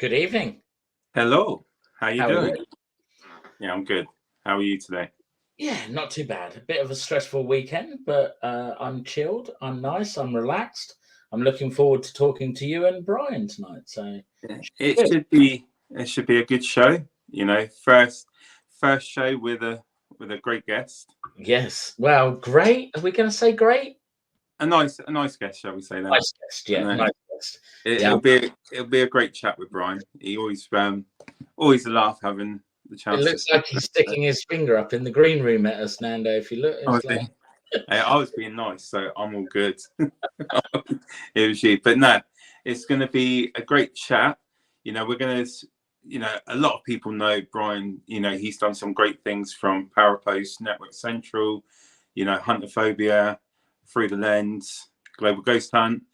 Good evening. Hello. How you How are doing? you? Yeah, I'm good. How are you today? Yeah, not too bad. A bit of a stressful weekend, but I'm chilled. I'm nice. I'm relaxed. I'm looking forward to talking to you and Brian tonight. So Yeah, good. it should be a good show. You know, first show with a great guest. Yes. Well, great. Are we going to say great? A nice guest, shall we say that? Nice guest. Yeah, And nice guest. it, Yeah. it'll be a great chat with Brian. He always a laugh having the It chance to looks speak. like he's sticking his finger up in the green room at us, Nando. If you look, it's like I was being nice, so I'm all good. It was you, but no, it's going to be a great chat. You know, we're going to, a lot of people know Brian. You know, he's done some great things from Parapost, Network Central, Huntaphobia, Through the Lens, Global Ghost Hunt.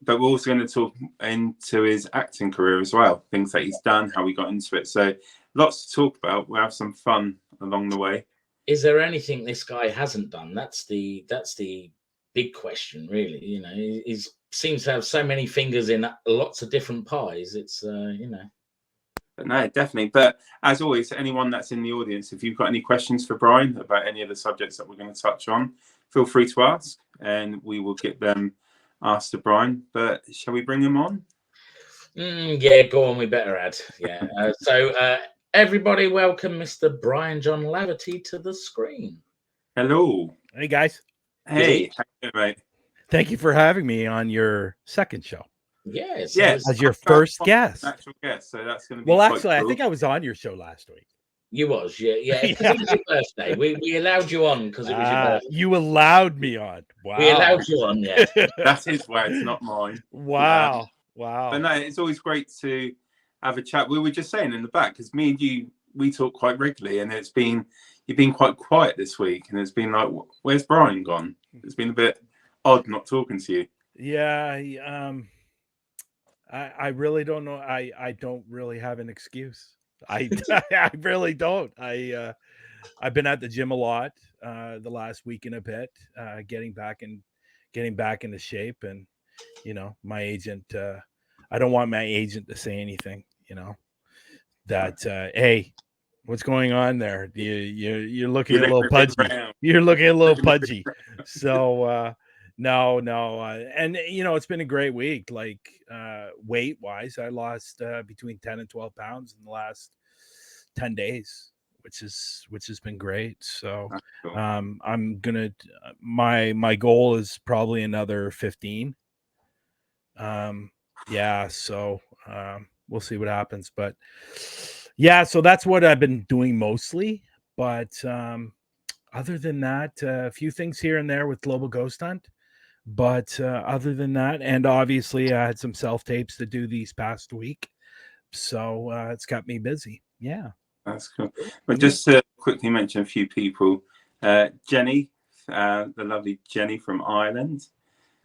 But we're also going to talk into his acting career as well, things that he's done, how he got into it. So lots to talk about. We'll have some fun along the way. is there anything this guy hasn't done? That's the big question, really. You know, he seems to have so many fingers in lots of different pies. It's But no, definitely. But as always, anyone that's in the audience, if you've got any questions for Brian about any of the subjects that we're going to touch on, feel free to ask, and we will get them asked to Brian. But shall we bring him on? Yeah, go on. We better add. Yeah. Everybody, welcome Mr. Bryan-Jon Laverty to the screen. Hello. Hey, guys. Hey, how you doing, mate? Thank you for having me on your second show. Yes. As your first guest. Actual guest. So that's going to be well, quite actually, cool. I think I was on your show last week. You was, yeah. It was your birthday. We allowed you on because it was your birthday. You allowed me on. Wow. We allowed you on, yeah. That's his words, not mine. Wow. Wow. But no, it's always great to have a chat. We were just saying in the back, because me and you, we talk quite regularly, and you've been quite quiet this week, and it's been like, where's Brian gone? It's been a bit odd not talking to you. Yeah. I really don't know. I don't really have an excuse. I really don't. I've been at the gym a lot the last week and a bit, getting back into shape, and my agent. I don't want my agent to say anything. That hey, what's going on there? You're looking a little pudgy. You're looking a little pudgy. So no, and it's been a great week. Like weight wise, I lost between 10 and 12 pounds in the last 10 days, which has been great. So cool. I'm gonna my goal is probably another 15. So we'll see what happens, but yeah, so that's what I've been doing mostly. But other than that, a few things here and there with Global Ghost Hunt. But other than that, and obviously I had some self-tapes to do these past week. So it's got me busy. Yeah. That's cool. But just to quickly mention a few people, Jenny, the lovely Jenny from Ireland.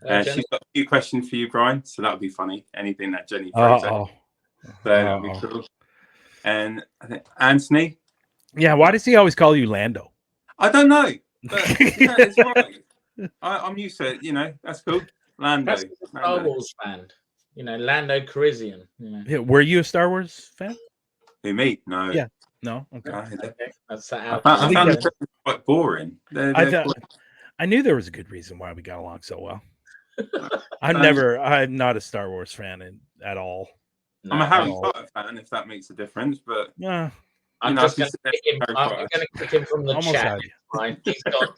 She's got a few questions for you, Brian. So that'll be funny. Anything that Jenny throws at. So that'll be cool. And I think Anthony. Yeah, why does he always call you Lando? I don't know. But it's right. I'm used to it, that's cool. Lando. That's a Star Wars fan. Lando Calrissian. Yeah, were you a Star Wars fan? Who, me? No. Yeah. No. Okay. That's that. I found it quite boring. I knew there was a good reason why we got along so well. I'm not a Star Wars fan at all. No, I'm a Harry Potter fan, if that makes a difference. But yeah, I'm going to kick him from the almost chat. Right? He's gone.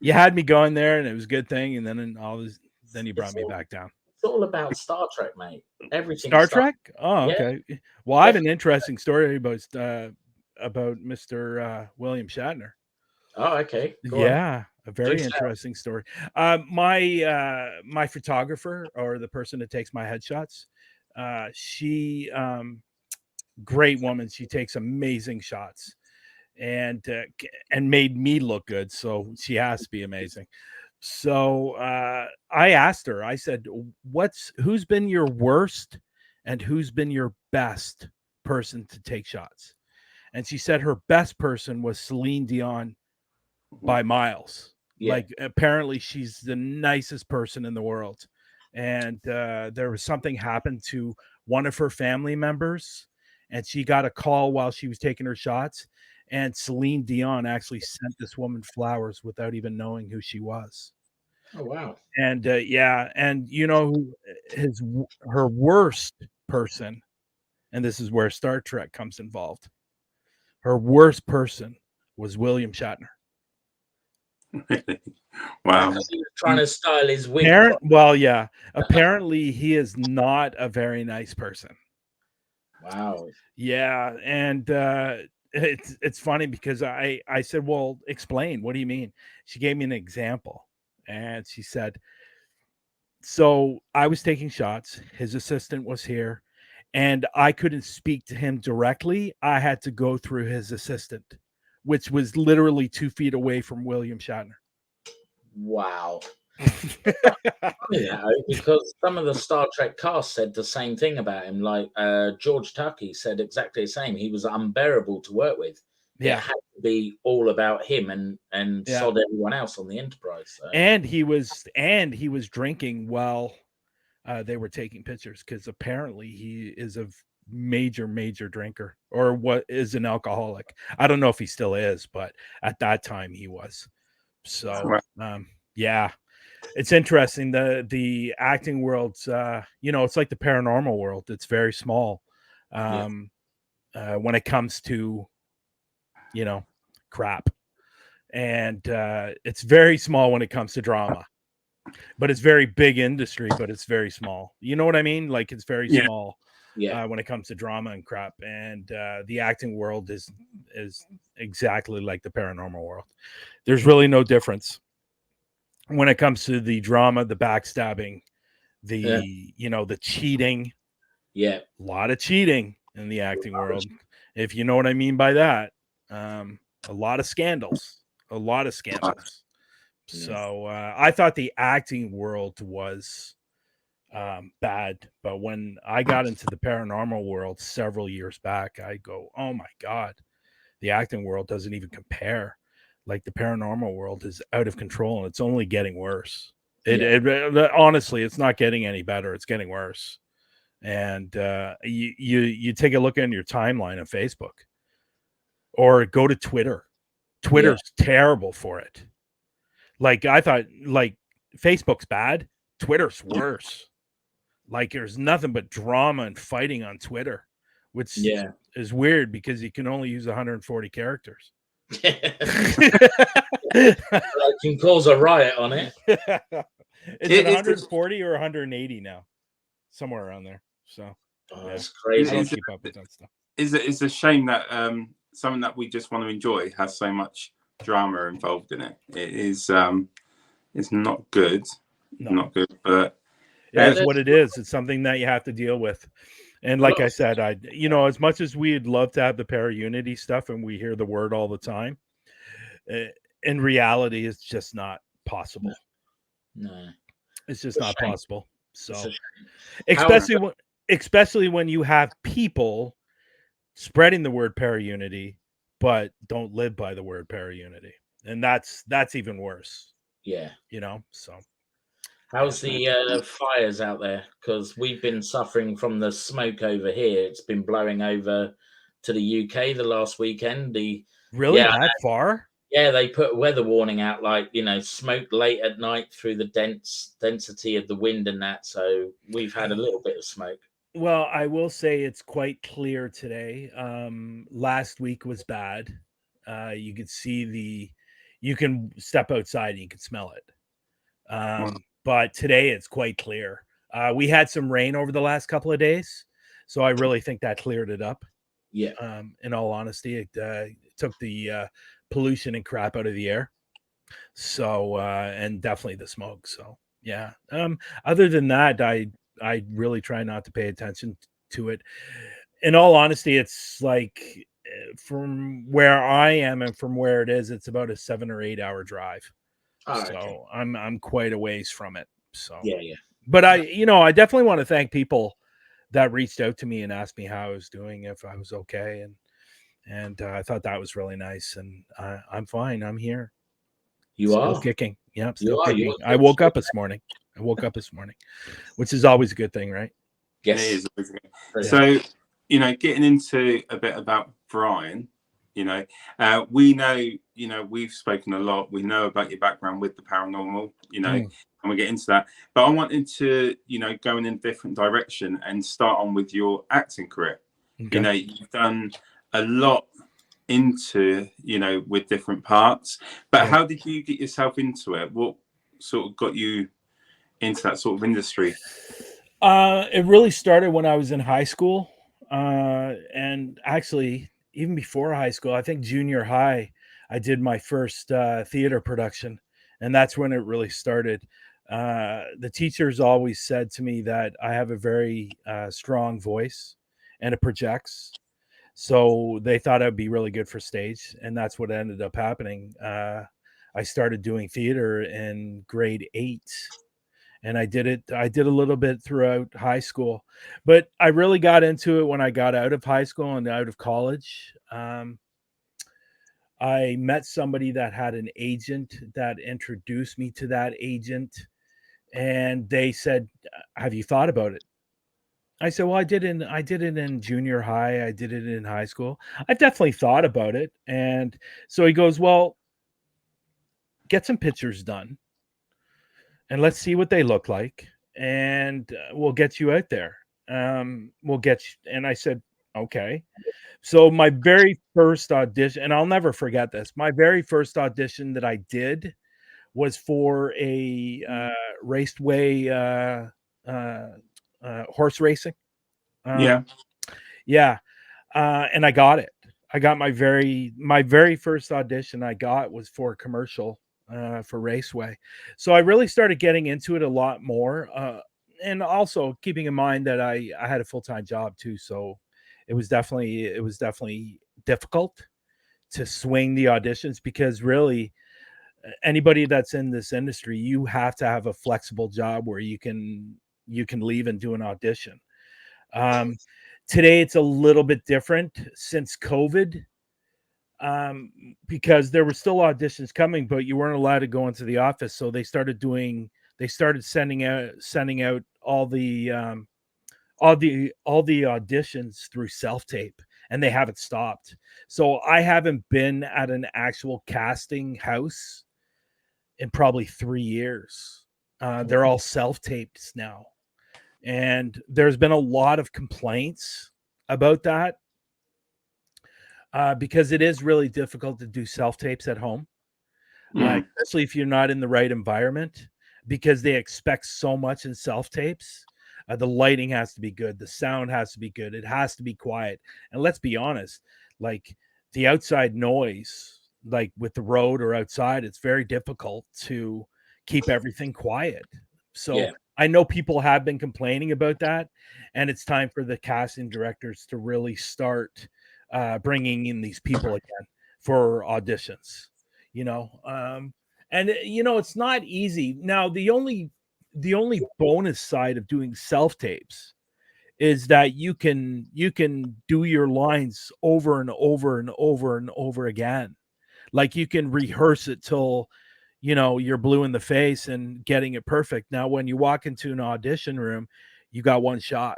You had me going there, and it was a good thing, and then you brought me back down. It's all about Star Trek, mate. Everything. Star Trek? Oh, okay. Yeah. Well, I have an interesting story about Mr. William Shatner. Oh, okay. Go on. A very interesting story. My photographer, or the person that takes my headshots, she great woman. She takes amazing shots, and made me look good. So she has to be amazing. So I asked her. I said, "Who's been your worst, and who's been your best person to take shots?" And she said her best person was Celine Dion by miles. Yeah. Like, apparently she's the nicest person in the world, and there was something happened to one of her family members, and she got a call while she was taking her shots, and Celine Dion actually sent this woman flowers without even knowing who she was. Oh wow. And yeah, and you know who her worst person, and this is where Star Trek comes involved. Her worst person was William Shatner. Wow. He was trying to style his wig. Well, yeah. Apparently, he is not a very nice person. Wow. Yeah, and it's funny because I said, "Well, explain. What do you mean?" She gave me an example, and she said, "So I was taking shots. His assistant was here, and I couldn't speak to him directly. I had to go through his assistant, which was literally 2 feet away from William Shatner." Wow. Yeah, because some of the Star Trek cast said the same thing about him. Like George Takei said exactly the same. He was unbearable to work with. Yeah. It had to be all about him and Yeah. sod everyone else on the Enterprise. So. And he was drinking while they were taking pictures, because apparently he is a major drinker, or what is an alcoholic. I don't know if he still is, but at that time he was. So yeah, it's interesting. The acting world's it's like the paranormal world. It's very small when it comes to crap, and it's very small when it comes to drama, but it's very big industry, but it's very small. You know what I mean? Like, it's very small when it comes to drama and crap. And the acting world is exactly like the paranormal world. There's really no difference when it comes to the drama, the backstabbing, the cheating. Yeah, a lot of cheating in the acting world, if you know what I mean by that. A lot of scandals. So I thought the acting world was bad, but when I got into the paranormal world several years back, I go, oh my God, the acting world doesn't even compare. Like, the paranormal world is out of control, and it's only getting worse. Honestly, it's not getting any better. It's getting worse. And you take a look in your timeline of Facebook, or go to Twitter. Twitter's terrible for it. Like, I thought, like, Facebook's bad, Twitter's worse. Like, there's nothing but drama and fighting on Twitter, which is weird because you can only use 140 characters. I can cause a riot on it. Is it 140 or 180 now? Somewhere around there. So that's crazy. I don't keep up with that stuff. It's a shame that something that we just want to enjoy has so much drama involved in it. It is it's not good. No. Not good, but it is what it is. It's something that you have to deal with. And like I said, as much as we'd love to have the para-unity stuff, and we hear the word all the time, in reality, it's just not possible. No. It's just not possible. So, especially when you have people spreading the word para-unity, but don't live by the word para-unity, and that's even worse. Yeah, So how's the fires out there? Because we've been suffering from the smoke over here. It's been blowing over to the UK the last weekend. That far? Yeah, they put a weather warning out, like, smoke late at night through the density of the wind and that. So we've had a little bit of smoke. Well, I will say it's quite clear today. Last week was bad. You could see you can step outside and you can smell it. But today it's quite clear. We had some rain over the last couple of days, so I really think that cleared it up. Yeah. In all honesty, it took the pollution and crap out of the air. So and definitely the smoke. So yeah. Other than that, I really try not to pay attention to it. In all honesty, it's like, from where I am and from where it is, it's about a 7 or 8 hour drive. So I'm quite a ways from it. So yeah. But I definitely want to thank people that reached out to me and asked me how I was doing, if I was okay, and I thought that was really nice. And I'm fine. I'm here. You still are kicking. Yeah, I'm You still are. kicking. I woke up this morning. I woke up this morning, which is always a good thing, right? Yes. It is. Isn't it? Brilliant. So, you know, getting into a bit about Bryan, you know, we know, you know, we've spoken a lot. We know about your background with the paranormal, you know, and we'll get into that. But I wanted to, you know, go in a different direction and start on with your acting career. Okay. You know, you've done a lot into, you know, with different parts. But how did you get yourself into it? What sort of got you into that sort of industry? It really started when I was in high school. And actually, even before high school, I think junior high, I did my first theater production. And that's when it really started. The teachers always said to me that I have a very strong voice and it projects. So they thought I'd be really good for stage. And that's what ended up happening. I started doing theater in grade 8. And I did a little bit throughout high school, but I really got into it when I got out of high school and out of college. I met somebody that had an agent that introduced me to that agent, and they said, "Have you thought about it?" I said, "Well, I did it in junior high. I did it in high school. I've definitely thought about it." And so he goes, "Well, get some pictures done and let's see what they look like, and we'll get you out there. We'll get you." And I said, "Okay." So my very first audition, and I'll never forget this, my very first audition that I did was for a raceway horse racing. Yeah. Yeah. And I got it. I got my very first audition I got was for a commercial for Raceway. So I really started getting into it a lot more. And also keeping in mind that I had a full-time job too. So it was definitely difficult to swing the auditions, because really anybody that's in this industry, you have to have a flexible job where you can leave and do an audition. Today it's a little bit different since COVID, because there were still auditions coming, but you weren't allowed to go into the office. So they started sending out all the auditions through self-tape, and they haven't stopped. So I haven't been at an actual casting house in probably 3 years. They're all self-taped now. And there's been a lot of complaints about that, because it is really difficult to do self-tapes at home, especially if you're not in the right environment, because they expect so much in self-tapes. The lighting has to be good. The sound has to be good. It has to be quiet. And let's be honest, like the outside noise, like with the road or outside, it's very difficult to keep everything quiet. So I know people have been complaining about that, and it's time for the casting directors to really start bringing in these people again for auditions, and it's not easy. Now, the only bonus side of doing self tapes is that you can do your lines over and over and over and over again. Like you can rehearse it till you're blue in the face and getting it perfect. Now when you walk into an audition room, you got one shot.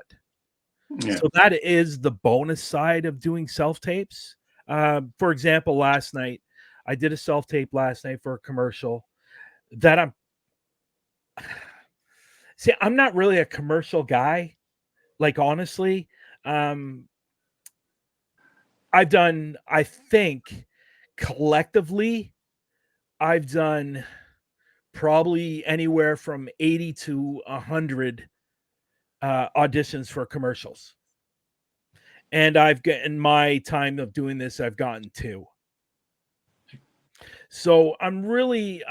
So that is the bonus side of doing self tapes. For example, last night I did a self tape last night for a commercial that I'm not really a commercial guy. Like, honestly, I've done, I think collectively, I've done probably anywhere from 80 to 100 auditions for commercials. And I've gotten my time of doing this, I've gotten 2. So I'm really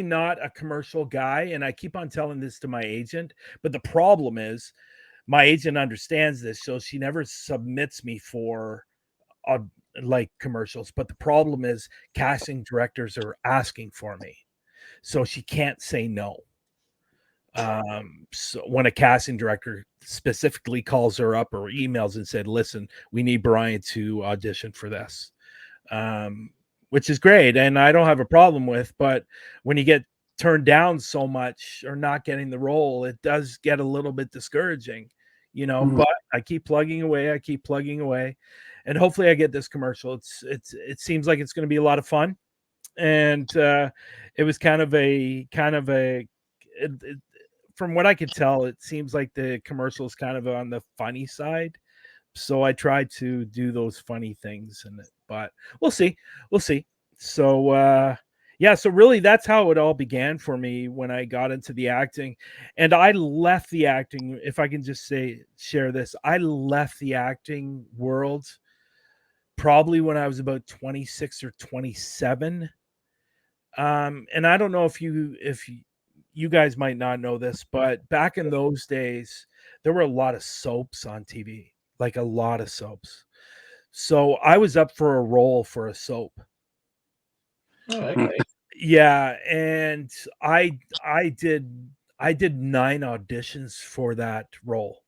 not a commercial guy, and I keep on telling this to my agent, but the problem is my agent understands this, so she never submits me for like commercials. But the problem is casting directors are asking for me, so she can't say no. So when a casting director specifically calls her up or emails and said, "Listen, we need Bryan to audition for this," which is great, and I don't have a problem with. But when you get turned down so much or not getting the role, it does get a little bit discouraging, but I keep plugging away. And hopefully I get this commercial. It seems like it's going to be a lot of fun. And it was kind of a from what I could tell, it seems like the commercial is kind of on the funny side. So I tried to do those funny things but we'll see. So so really that's how it all began for me when I got into the acting. And I left the acting, if I can just share this, I left the acting world probably when I was about 26 or 27. And I don't know if you guys might not know this, but back in those days, there were a lot of soaps on TV, like a lot of soaps. So I was up for a role for a soap. Oh, okay. Yeah, and I did 9 auditions for that role.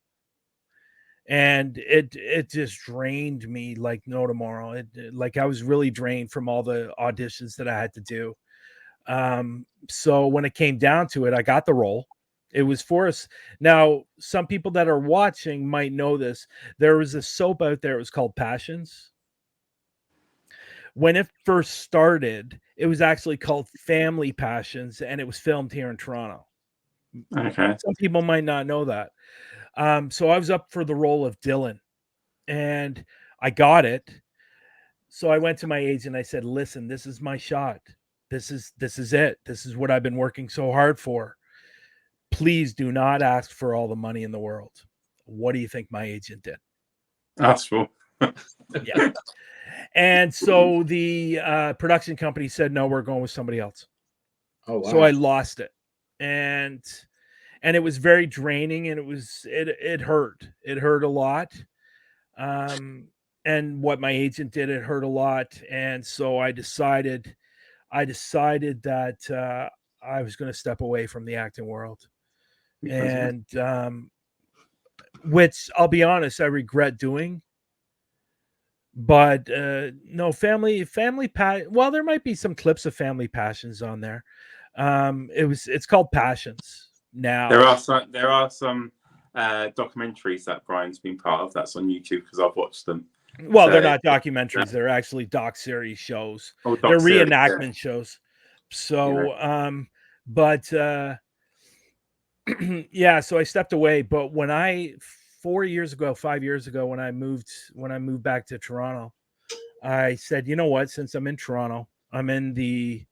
And it just drained me like no tomorrow. Like I was really drained from all the auditions that I had to do. So when it came down to it, I got the role. It was for us. Now, some people that are watching might know this. There was a soap out there. It was called Passions. When it first started, it was actually called Family Passions, and it was filmed here in Toronto. Okay. Some people might not know that. So I was up for the role of Dylan, and I got it. So I went to my agent. I said, "Listen, this is my shot. This is it. This is what I've been working so hard for. Please do not ask for all the money in the world." What do you think my agent did? Ask for. Yeah. And so the production company said, "No, we're going with somebody else." Oh, wow. So I lost it. And it was very draining, and it hurt. It hurt a lot. And what my agent did, it hurt a lot. And so I decided that I was going to step away from the acting world. And which I'll be honest, I regret doing. But no, well, there might be some clips of Family Passions on there. It's called Passions now. There are some documentaries that Brian's been part of that's on YouTube because I've watched them. Well, they're not documentaries, they're actually doc series shows. They're reenactment shows. So but yeah, so I stepped away. But when 5 years ago, when I moved back to Toronto, I said, you know what, since I'm in Toronto, I'm in the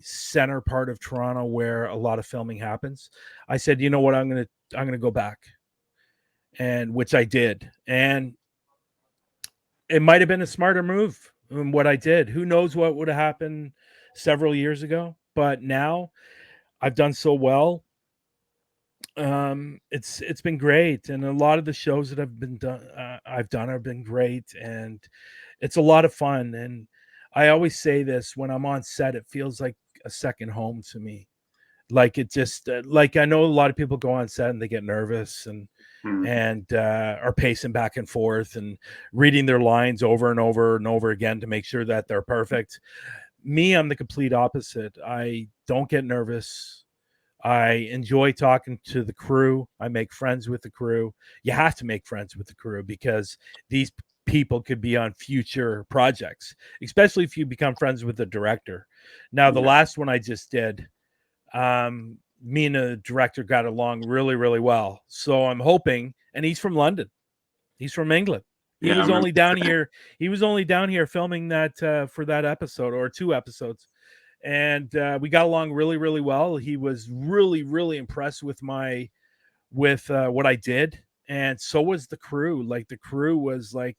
center part of Toronto where a lot of filming happens. I said, you know what, I'm gonna go back. And which I did. And it might have been a smarter move than what I did. Who knows what would have happened several years ago, but now I've done so well. It's been great, and a lot of the shows that I've done have been great, and it's a lot of fun. And I always say this, when I'm on set, it feels like a second home to me. Like it just like, I know a lot of people go on set and they get nervous and are pacing back and forth and reading their lines over and over and over again to make sure that they're perfect. Me, I'm the complete opposite. I don't get nervous. I enjoy talking to the crew. I make friends with the crew. You have to make friends with the crew because these people could be on future projects, especially if you become friends with the director. Now, the last one I just did, me and the director got along really, really well. So I'm hoping, and he's from London. He's from England. He was only down here. He was only down here filming that for that episode or 2 episodes. And we got along really, really well. He was really, really impressed with what I did. And so was the crew. Like the crew was like,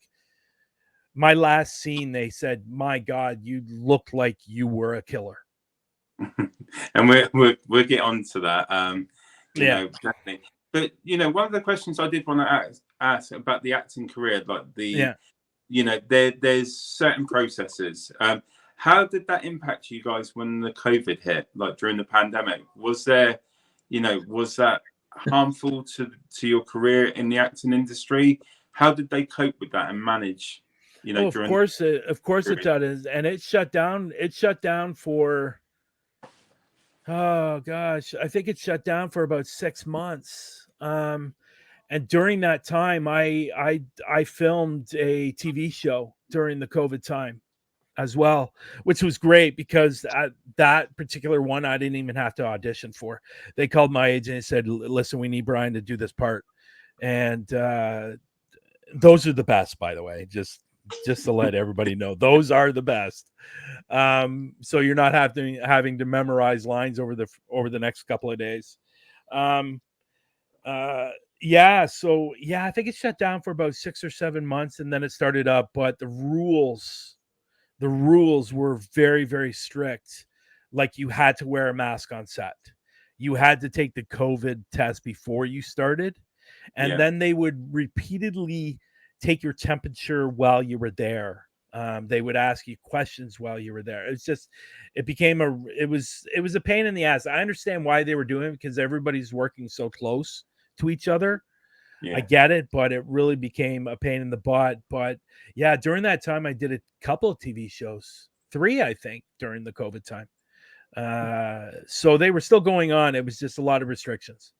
my last scene, they said, "My God, you look like you were a killer." And we'll get on to that. You know, definitely. But one of the questions I did want to ask about the acting career, like there's certain processes. How did that impact you guys when the COVID hit, like during the pandemic? Was that harmful to your career in the acting industry? How did they cope with that and manage? Of course it does, and it shut down. It shut down for Oh gosh, I think it shut down for about 6 months. And during that time, I filmed a TV show during the COVID time as well, which was great because that particular one I didn't even have to audition for. They called my agent and said, "Listen, we need Bryan to do this part," and those are the best, by the way. Just to let everybody know, those are the best. So you're not having to memorize lines over the next couple of days. Um, yeah, so yeah, I think it shut down for about 6 or 7 months and then it started up, but the rules were very, very strict. Like you had to wear a mask on set. You had to take the COVID test before you started, and Yeah. then they would repeatedly take your temperature while you were there. They would ask you questions while you were there. It was a pain in the ass. I understand why they were doing it because everybody's working so close to each other. Yeah. I get it, but it really became a pain in the butt. But yeah, during that time, I did a couple of TV shows, 3, I think, during the COVID time. So they were still going on. It was just a lot of restrictions.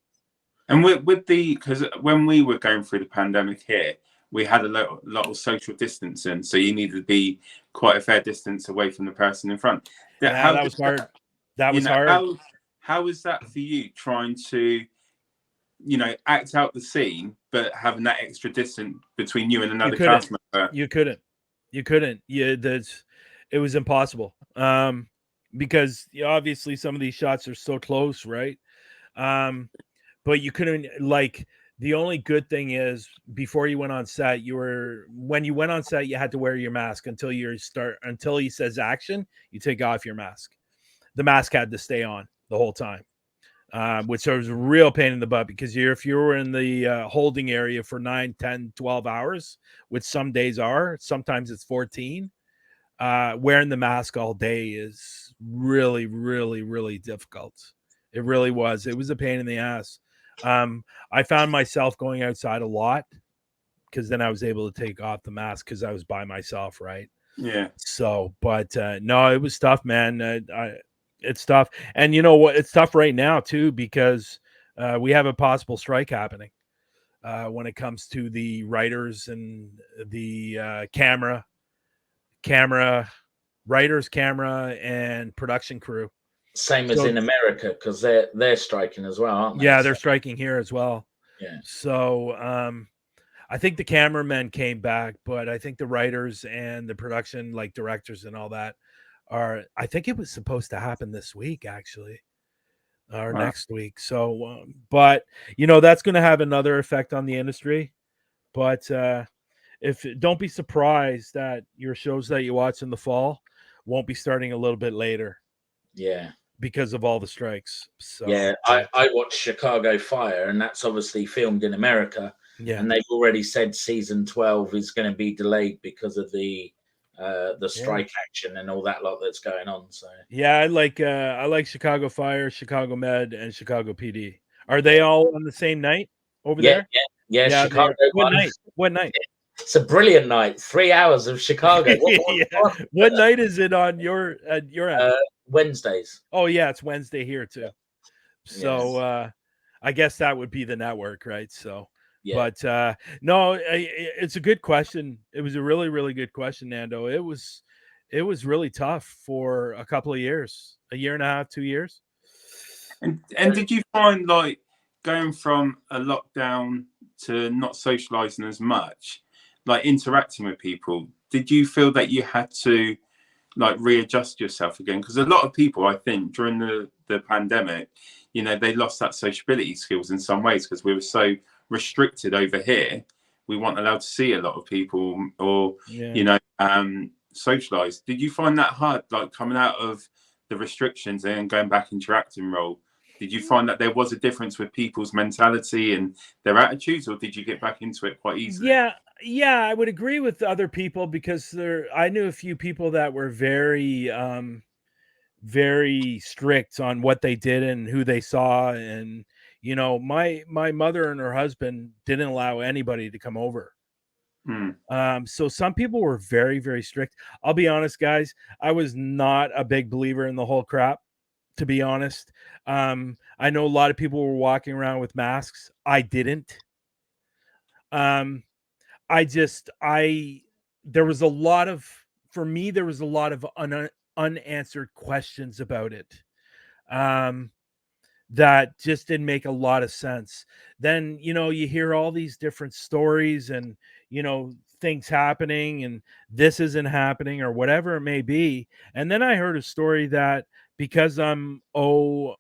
And because when we were going through the pandemic here, we had a lot of social distancing, so you needed to be quite a fair distance away from the person in front. Yeah, that was hard. That was hard. How was that for you, trying to, act out the scene, but having that extra distance between you and another cast member? You couldn't. It was impossible. Because obviously some of these shots are so close, right? But you couldn't, like, the only good thing is before you went on set, when you went on set, you had to wear your mask until he says action, you take off your mask. The mask had to stay on the whole time. Which was a real pain in the butt because if you were in the holding area for 9, 10, 12 hours, which some days are, sometimes it's 14, wearing the mask all day is really, really, really difficult. It really was. It was a pain in the ass. I found myself going outside a lot because then I was able to take off the mask because I was by myself, right? Yeah. So, but no, it was tough, man. It's tough. And you know what? It's tough right now, too, because we have a possible strike happening when it comes to the writers and the writers, camera, and production crew. Same as in America, because they're striking as well, aren't they? Yeah, they're striking here as well. Yeah. So I think the cameramen came back, but I think the writers and the production, like directors and all that, I think it was supposed to happen this week, actually, or next week. So, but that's going to have another effect on the industry. But don't be surprised that your shows that you watch in the fall won't be starting a little bit later. Yeah. Because of all the strikes. So yeah, I watched Chicago Fire, and that's obviously filmed in America. Yeah. And they've already said season 12 is going to be delayed because of the strike action and all that lot that's going on. So yeah, I like Chicago Fire, Chicago Med, and Chicago PD. Are they all on the same night over there? Yeah. Chicago. What night? It's a brilliant night. 3 hours of Chicago. What night is it on your end? Wednesdays. Oh yeah, it's Wednesday here too. So I guess that would be the network, right? So. Yeah. But no, it's a good question. It was a really, really good question, Nando. It was really tough for a couple of years, a year and a half, 2 years. And did you find, like, going from a lockdown to not socializing as much, like interacting with people, did you feel that you had to, like, readjust yourself again? Because a lot of people, I think, during the pandemic, they lost that sociability skills in some ways because we were so restricted over here. We weren't allowed to see a lot of people or socialize. Did you find that hard, like coming out of the restrictions and going back into your acting role? Did you find that there was a difference with people's mentality and their attitudes, or did you get back into it quite easily? Yeah, I would agree with other people because I knew a few people that were very very strict on what they did and who they saw. And my mother and her husband didn't allow anybody to come over. So some people were very, very strict. I'll be honest, guys, I was not a big believer in the whole crap. to be honest. I know a lot of people were walking around with masks. I didn't. There was a lot of, for me, there was a lot of unanswered questions about it. That just didn't make a lot of sense. Then, you hear all these different stories and, things happening and this isn't happening or whatever it may be. And then I heard a story that because I'm O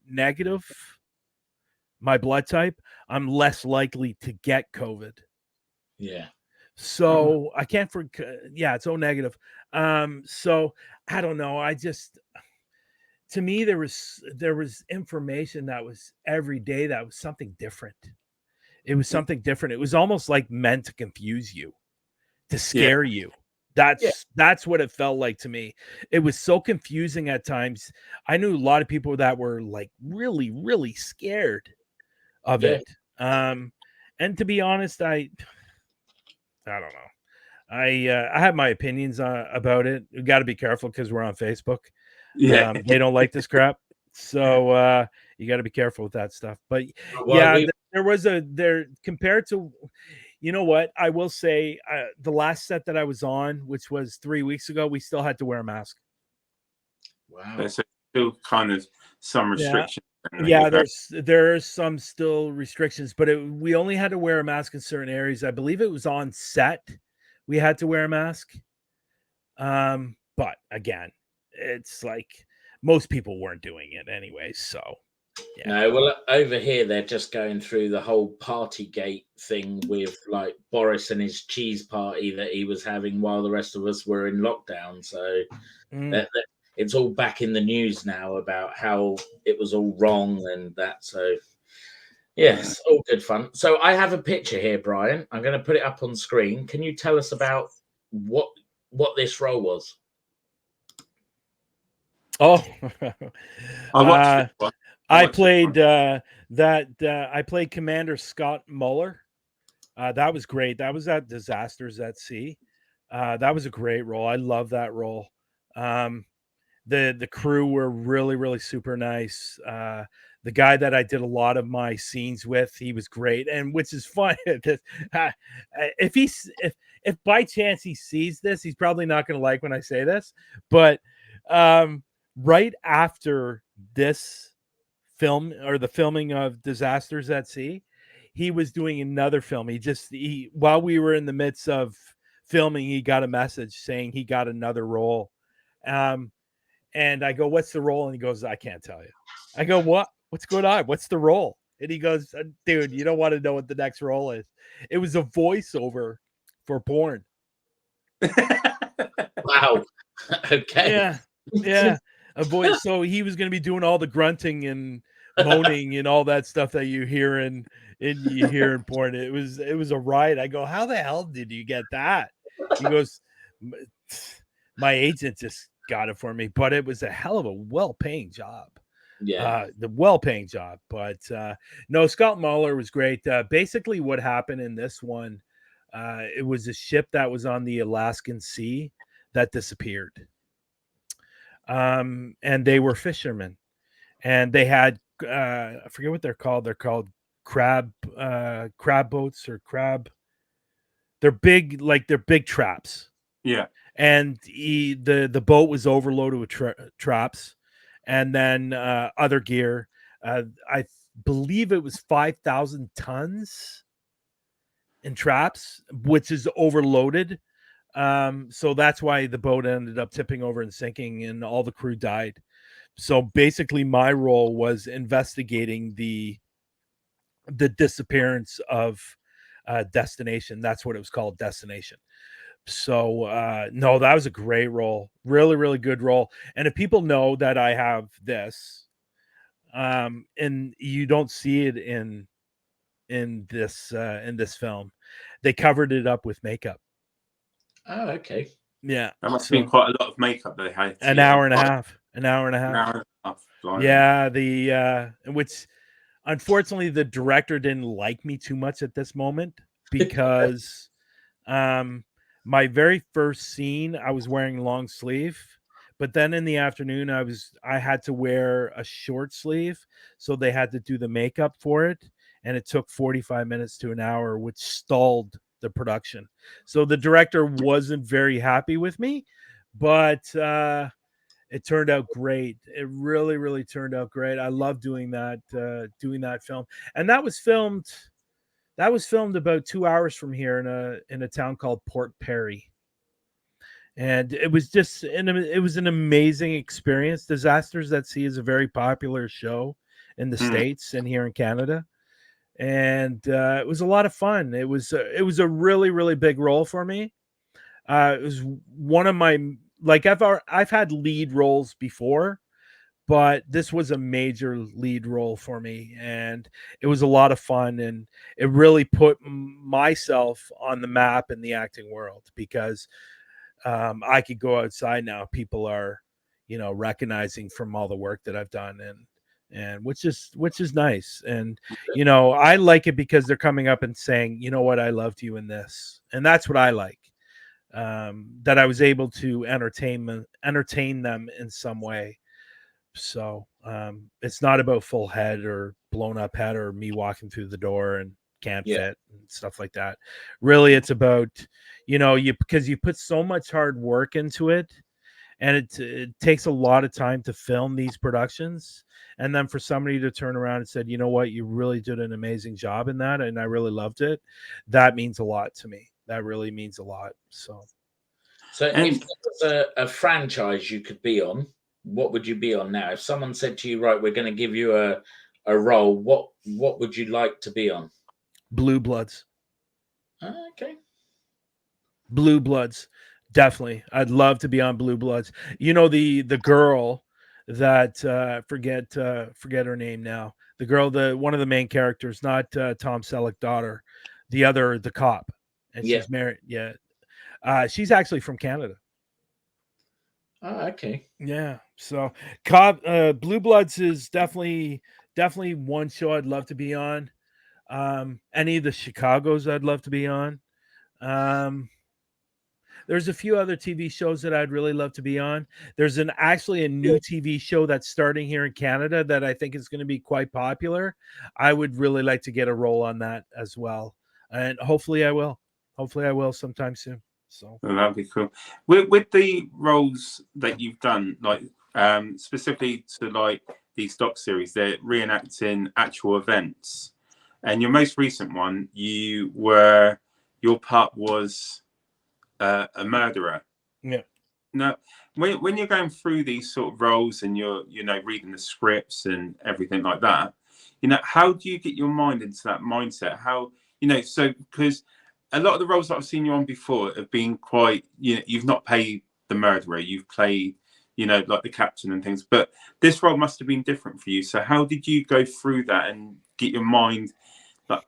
negative, my blood type, I'm less likely to get COVID. Yeah. So I can't it's O negative. So I don't know. To me, there was information that was every day that was something different. It was something different. It was almost like meant to confuse you, to scare you. That's what it felt like to me. It was so confusing at times. I knew a lot of people that were like really, really scared of it. And to be honest, I don't know. I have my opinions about it. We got to be careful because we're on Facebook. Yeah. They don't like this crap. So you got to be careful with that stuff. But there compared to, you know what, I will say the last set that I was on, which was 3 weeks ago, we still had to wear a mask. Wow. There's still kind of some restrictions. Yeah, there's some still restrictions, but we only had to wear a mask in certain areas. I believe it was on set. We had to wear a mask. But again, it's like most people weren't doing it anyway. So yeah. No, well, over here they're just going through the whole Partygate thing with like Boris and his cheese party that he was having while the rest of us were in lockdown. So it's all back in the news now about how it was all wrong and that. So yes, all good fun. So I have a picture here, Brian. I'm going to put it up on screen. Can you tell us about what this role was? Oh, I watched it. I played I played Commansder Scott Muller. That was great. That was at Disasters at Sea. That was a great role. I love that role. The crew were really, really super nice. The guy that I did a lot of my scenes with, he was great. And which is fun. If by chance he sees this, he's probably not going to like when I say this, but right after this film or the filming of Disasters at Sea, he was doing another film. While we were in the midst of filming, he got a message saying he got another role. And I go, "What's the role?" And he goes, "I can't tell you." I go, "What's going on? What's the role?" And he goes, "Dude, you don't want to know what the next role is." It was a voiceover for porn. Wow. Okay. Yeah. A voice. So he was going to be doing all the grunting and moaning and all that stuff that you hear in porn. It was a riot. I go, "How the hell did you get that?" He goes, "My agent just got it for me," but it was a hell of a well-paying job. The well-paying job. But no, Scott Muller was great. Basically what happened in this one, it was a ship that was on the Alaskan Sea that disappeared. And they were fishermen, and they had I forget what they're called. They're called crab boats or crab. They're big, like they're big traps. Yeah. And the boat was overloaded with traps, and then other gear. I believe it was 5,000 tons in traps, which is overloaded. So that's why the boat ended up tipping over and sinking, and all the crew died. So basically, my role was investigating the disappearance of Destination. That's what it was called, Destination. So no, that was a great role. Really, really good role. And if people know that I have this, and you don't see it in this film, they covered it up with makeup. Oh, okay. Yeah. That must have been quite a lot of makeup they had. An hour and a half. Yeah, which unfortunately the director didn't like me too much at this moment, because my very first scene I was wearing long sleeve, But then in the afternoon, I had to wear a short sleeve, so they had to do the makeup for it, and it took 45 minutes to an hour, which stalled the production. So the director wasn't very happy with me, but it turned out great. It really, really turned out great. I love doing that film, and that was filmed. That was filmed about 2 hours from here in a town called Port Perry, and it was just it was an amazing experience. Disasters at Sea is a very popular show in the States and here in Canada, and it was a lot of fun. It was a really, really big role for me. It was one of my, like, I've had lead roles before, but this was a major lead role for me, and it was a lot of fun, and it really put myself on the map in the acting world, because I could go outside now. People are, recognizing from all the work that I've done, and which is nice. And I like it because they're coming up and saying, you know what, I loved you in this, and that's what I like. That I was able to entertain them in some way. So it's not about full head or blown up head or me walking through the door and can't fit and stuff like that. Really, it's about, because you put so much hard work into it, and it takes a lot of time to film these productions, and then for somebody to turn around and said, you know what, you really did an amazing job in that, and I really loved it. That means a lot to me. That really means a lot. So if there was a franchise you could be on, what would you be on now? If someone said to you, right, we're going to give you a role, what would you like to be on? Blue Bloods. Okay. Blue Bloods, definitely. I'd love to be on Blue Bloods. The girl that forget her name now. The girl, one of the main characters, not Tom Selleck's daughter, the cop, and she's married. Yeah, she's actually from Canada. Oh, okay. Yeah. So, Blue Bloods is definitely one show I'd love to be on. Any of the Chicagos I'd love to be on. There's a few other TV shows that I'd really love to be on. There's actually a new TV show that's starting here in Canada that I think is going to be quite popular. I would really like to get a role on that as well, and hopefully I will. Hopefully I will sometime soon. So that'd be cool. With the roles that you've done, like specifically to like these doc series, they're reenacting actual events. And your most recent one, your part was a murderer. Yeah. Now, when you're going through these sort of roles and you're reading the scripts and everything like that, how do you get your mind into that mindset? How so because a lot of the roles that I've seen you on before have been quite, you've not played the murderer, you've played, like the captain and things, but this role must have been different for you. So how did you go through that and get your mind like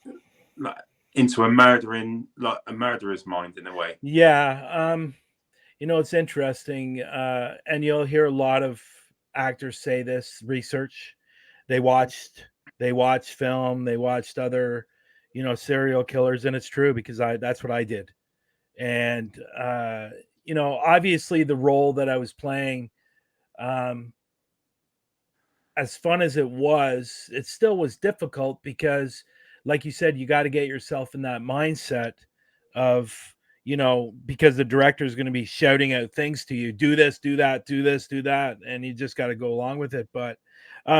into a murderer's mind in a way? Yeah. It's interesting. And you'll hear a lot of actors say this: research. They watched film, they watched other, serial killers, and it's true, because that's what I did. And obviously the role that I was playing, as fun as it still was difficult, because like you said, you got to get yourself in that mindset of, because the director is going to be shouting out things to you: do this, do that, do this, do that, and you just got to go along with it. But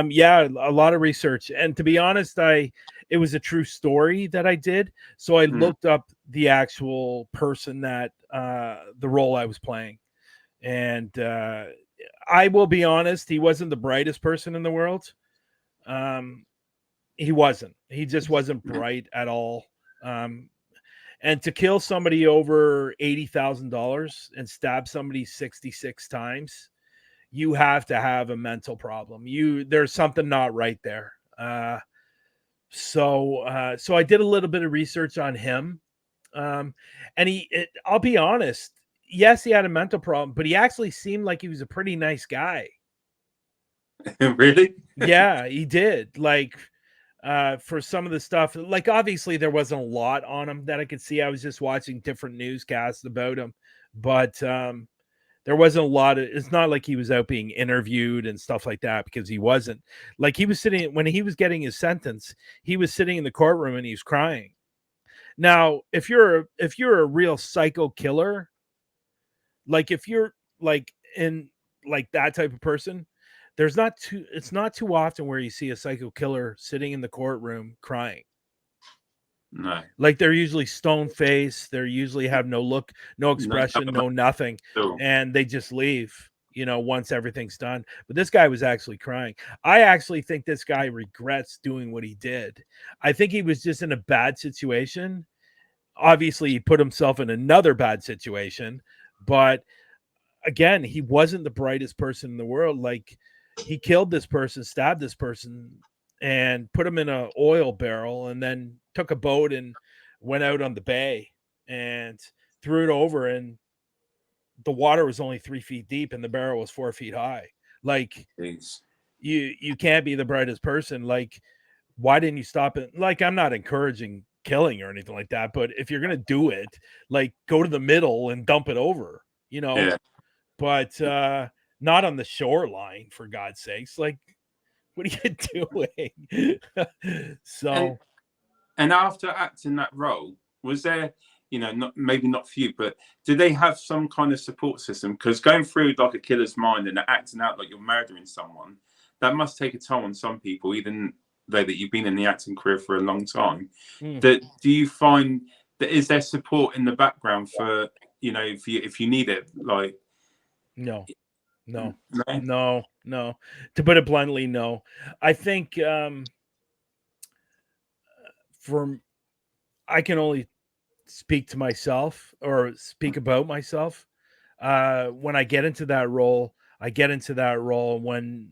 yeah, a lot of research, and to be honest, it was a true story that I did, so I looked up the actual person that the role I was playing, and I will be honest, he wasn't the brightest person in the world. He wasn't. He just wasn't bright at all. And to kill somebody over $80,000 and stab somebody 66 times, you have to have a mental problem. There's something not right there. So I did a little bit of research on him. And I'll be honest, yes, he had a mental problem, but he actually seemed like he was a pretty nice guy. Really? Yeah, he did. Like, for some of the stuff, like, obviously there wasn't a lot on him that I could see. I was just watching different newscasts about him, but There wasn't a lot of, it's not like he was out being interviewed and stuff like that, because he wasn't. Like, he was sitting, when he was getting his sentence, he was sitting in the courtroom and he was crying. Now, if you're a real psycho killer, like if you're like in like that type of person, it's not too often where you see a psycho killer sitting in the courtroom crying. No. Like, they're usually stone faced, they're usually have no look, no expression, no nothing, and they just leave, you know, once everything's done. But this guy was actually crying. I actually think this guy regrets doing what he did. I think he was just in a bad situation. Obviously, he put himself in another bad situation, but again, he wasn't the brightest person in the world. Like, he killed this person, stabbed this person, and put him in an oil barrel, and then took a boat and went out on the bay and threw it over, and the water was only 3 feet deep and the barrel was 4 feet high. Like, you can't be the brightest person. Like, why didn't you stop it? Like, I'm not encouraging killing or anything like that, but if you're gonna do it, like, go to the middle and dump it over, you know. Yeah. But not on the shoreline, for God's sakes. Like, what are you doing? So, and after acting that role, was there, you know, maybe not for you, but did they have some kind of support system? Because going through like a killer's mind and acting out like you're murdering someone, that must take a toll on some people, even though that you've been in the acting career for a long time. That, do you find that, is there support in the background for, you know, if you need it? Like, no. To put it bluntly, no. I think I can only speak to myself or speak about myself. When I get into that role, when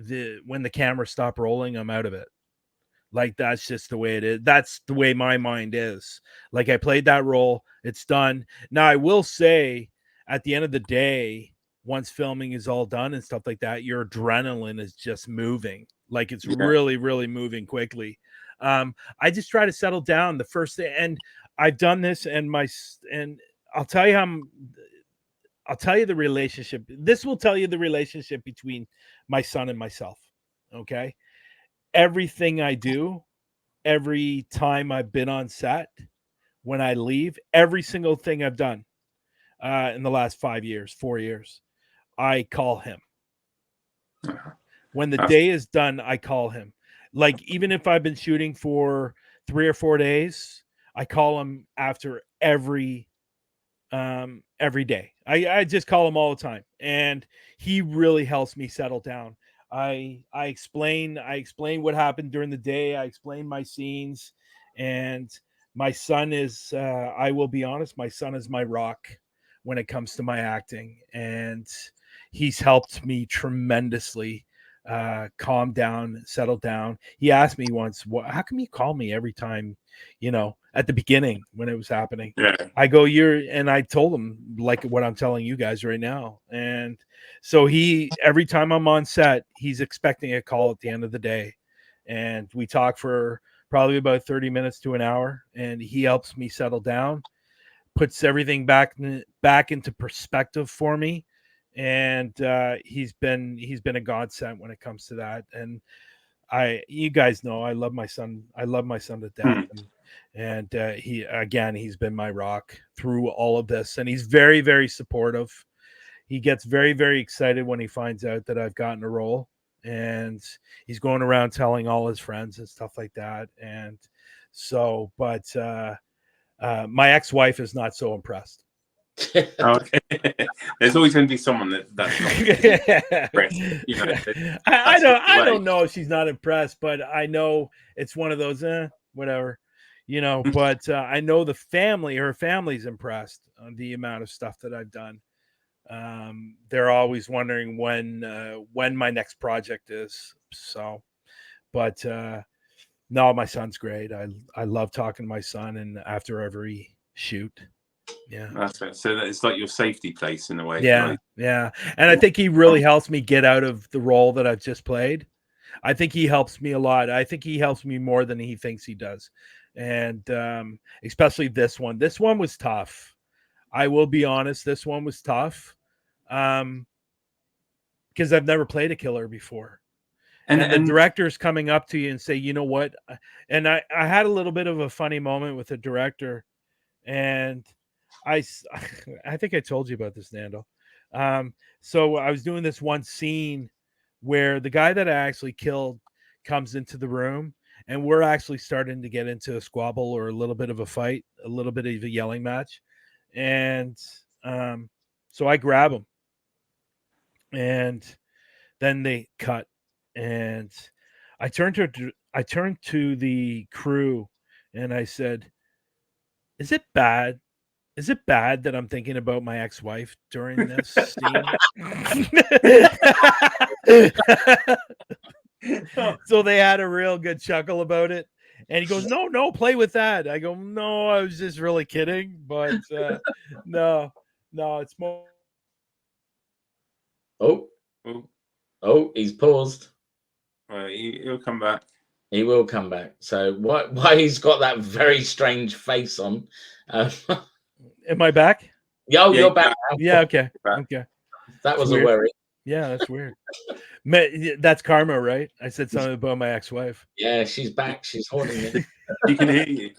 the camera stop rolling, I'm out of it. Like, that's just the way it is. That's the way my mind is. Like, I played that role, it's done. Now, I will say, at the end of the day, once filming is all done and stuff like that, your adrenaline is just moving. Like, it's really, really moving quickly. I just try to settle down the first day, and I've done this, and I'll tell you the relationship. This will tell you the relationship between my son and myself. Okay. Everything I do, every time I've been on set, when I leave, every single thing I've done in the last 4 years, I call him. When the day is done, I call him. Like, even if I've been shooting for 3 or 4 days, I call him after every day. I just call him all the time, and he really helps me settle down. I explain what happened during the day. I explain my scenes, and my son is I will be honest, my son is my rock when it comes to my acting, and he's helped me tremendously calm down, settle down. He asked me once, how come you call me every time, you know, at the beginning when it was happening? I go, and I told him like what I'm telling you guys right now. And so every time I'm on set, he's expecting a call at the end of the day. And we talk for probably about 30 minutes to an hour, and he helps me settle down, puts everything back into perspective for me. And he's been a godsend when it comes to that. And you guys know I love my son to death. And he's been my rock through all of this, and he's very, very supportive. He gets very, very excited when he finds out that I've gotten a role, and he's going around telling all his friends and stuff like that. And so, but my ex-wife is not so impressed. Okay. There's always going to be someone that's not impressed. You know, I don't know if she's not impressed, but I know it's one of those whatever, you know. But I know her family's impressed on the amount of stuff that I've done. They're always wondering when my next project is. So, but no, my son's great. I love talking to my son, and after every shoot. Yeah, that's it. So it's like your safety place in a way. Yeah, right? Yeah. And I think he really helps me get out of the role that I've just played. I think he helps me a lot. I think he helps me more than he thinks he does. And especially this one. This one was tough. I will be honest, this one was tough. Because I've never played a killer before. And the director's coming up to you and say, you know what? And I had a little bit of a funny moment with the director, and I think I told you about this, Nando. So I was doing this one scene where the guy that I actually killed comes into the room, and we're actually starting to get into a squabble or a little bit of a fight, a little bit of a yelling match. And so I grab him, and then they cut. And I turned to the crew and I said, is it bad that I'm thinking about my ex-wife during this scene? So they had a real good chuckle about it. And he goes, no, play with that. I go, no, I was just really kidding. But no, it's more. Oh, he's paused. Well, he'll come back. He will come back. So why he's got that very strange face on? Am I back? Yeah, you're back. Yeah, okay. Back. Okay. That was a worry. Yeah, that's weird. That's karma, right? I said something about my ex-wife. Yeah, she's back. She's haunting me. She can hear you.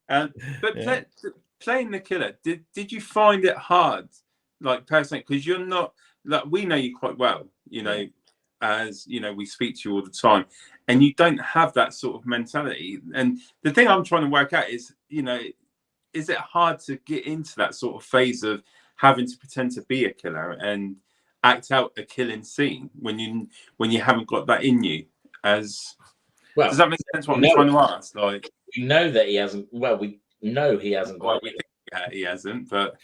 But yeah. Playing the killer, did you find it hard, like personally? Because you're not, like, we know you quite well, you know, as you know, we speak to you all the time, and you don't have that sort of mentality. And the thing I'm trying to work out is, you know, is it hard to get into that sort of phase of having to pretend to be a killer and act out a killing scene when you haven't got that in you? As well, does that make sense? What I'm trying to ask, like, we know that he hasn't. Well, we know he hasn't. Well, we think he hasn't, but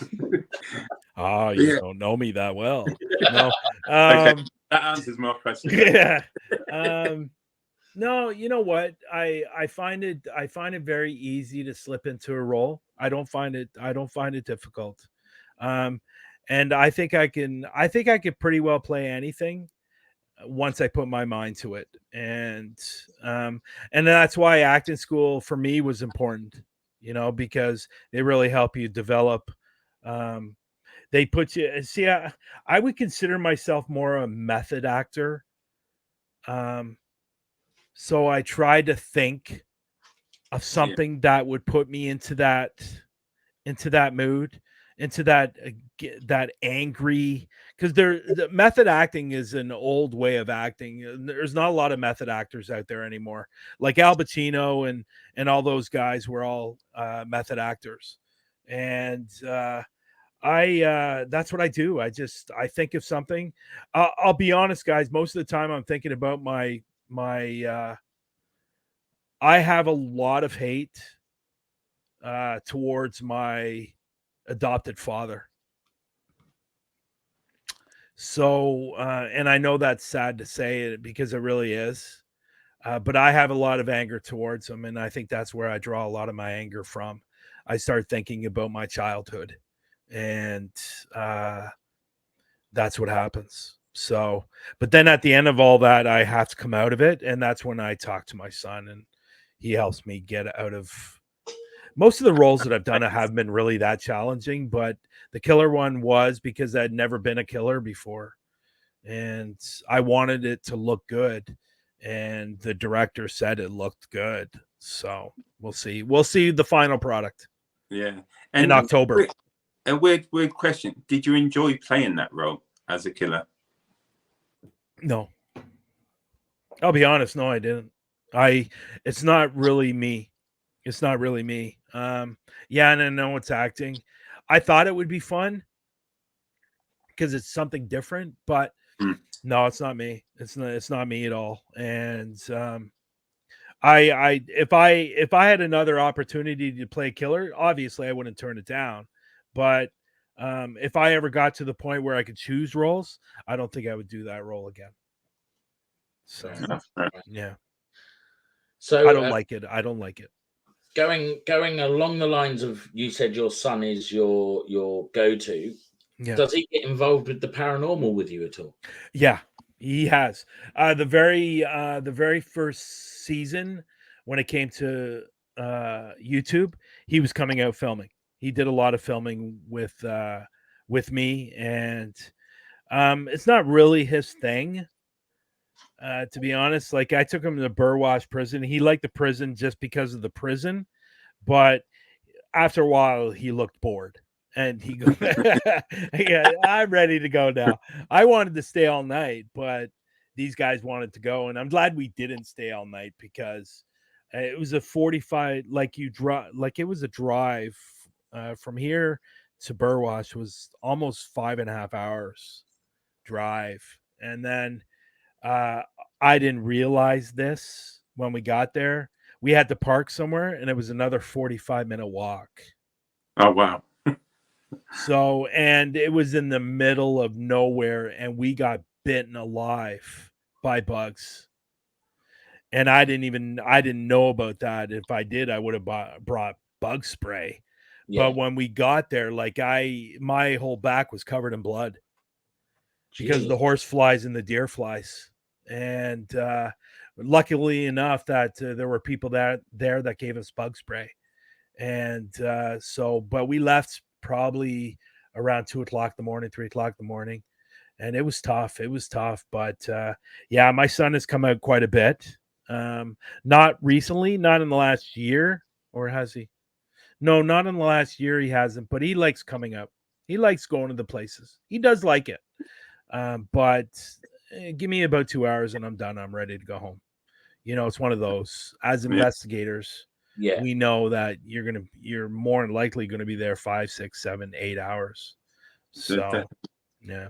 you don't know me that well. No. Okay, that answers my question. Yeah. No, you know what? I find it very easy to slip into a role. I don't find it difficult. And I think I could pretty well play anything once I put my mind to it. And that's why acting school for me was important, you know, because they really help you develop. They put you, see, I would consider myself more a method actor. So I tried to think of something that would put me into that mood, into that angry, because the method acting is an old way of acting. There's not a lot of method actors out there anymore. Like Al Pacino and all those guys were all method actors. And that's what I do. I think of something. I'll be honest, guys, most of the time I'm thinking about my I have a lot of hate towards my adopted father. So and I know that's sad to say it, because it really is, but I have a lot of anger towards him, and I think that's where I draw a lot of my anger from. I start thinking about my childhood, and that's what happens. So, but then at the end of all that, I have to come out of it. And that's when I talk to my son, and he helps me get out of most of the roles that I've done. Have been really that challenging, but the killer one was because I'd never been a killer before. And I wanted it to look good. And the director said it looked good. So we'll see. We'll see the final product. Yeah. In October. A weird question. Did you enjoy playing that role as a killer? No. I'll be honest. No, I didn't. It's not really me. It's not really me. Yeah, and I know it's acting. I thought it would be fun because it's something different, but no, it's not me. It's not me at all. And if I had another opportunity to play killer, obviously I wouldn't turn it down. But if I ever got to the point where I could choose roles, I don't think I would do that role again. So yeah. So I don't like it. I don't like it. Going along the lines of, you said your son is your go-to. Yeah. Does he get involved with the paranormal with you at all? Yeah, he has. The very first season, when it came to YouTube, he was coming out filming. He did a lot of filming with me, and it's not really his thing. To be honest, like I took him to Burwash prison. He liked the prison just because of the prison, but after a while he looked bored and he goes, yeah, I'm ready to go now. I wanted to stay all night, but these guys wanted to go, and I'm glad we didn't stay all night because it was a 45, like you drive, like it was a drive from here to Burwash was almost 5.5 hours drive. And then I didn't realize this when we got there. We had to park somewhere, and it was another 45-minute walk. Oh, wow. So, and it was in the middle of nowhere, and we got bitten alive by bugs. And I didn't know about that. If I did, I would have brought bug spray. Yeah. But when we got there, like my whole back was covered in blood because of the horse flies and the deer flies. And luckily enough that there were people there that gave us bug spray. And but we left probably around 2 o'clock in the morning, 3 o'clock in the morning. And it was tough. But yeah, my son has come out quite a bit. Not recently, not in the last year, or has he? No, not in the last year. He hasn't, but he likes coming up. He likes going to the places. He does like it. But give me about 2 hours and I'm done. I'm ready to go home. You know, it's one of those. As investigators, we know that you're more than likely going to be there 5, 6, 7, 8 hours. So, yeah.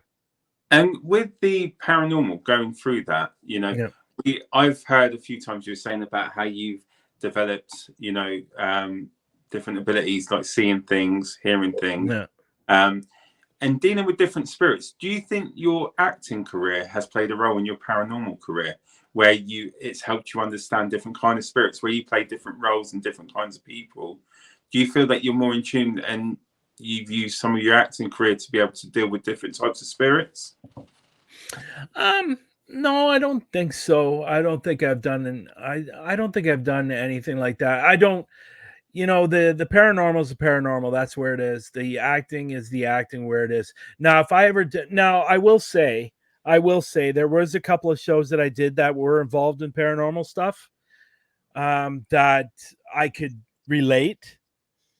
And with the paranormal, going through that, you know, I've heard a few times you were saying about how you've developed, you know, different abilities like seeing things, hearing things, and dealing with different spirits. Do you think your acting career has played a role in your paranormal career, where it's helped you understand different kind of spirits, where you play different roles and different kinds of people? Do you feel that you're more in tune and you've used some of your acting career to be able to deal with different types of spirits? No, I don't think so. I don't think I've done I don't think I've done anything like that. I don't, you know, the paranormal is the paranormal. That's where it is. The acting is the acting where it is. Now, if I ever did, now I will say there was a couple of shows that I did that were involved in paranormal stuff that I could relate.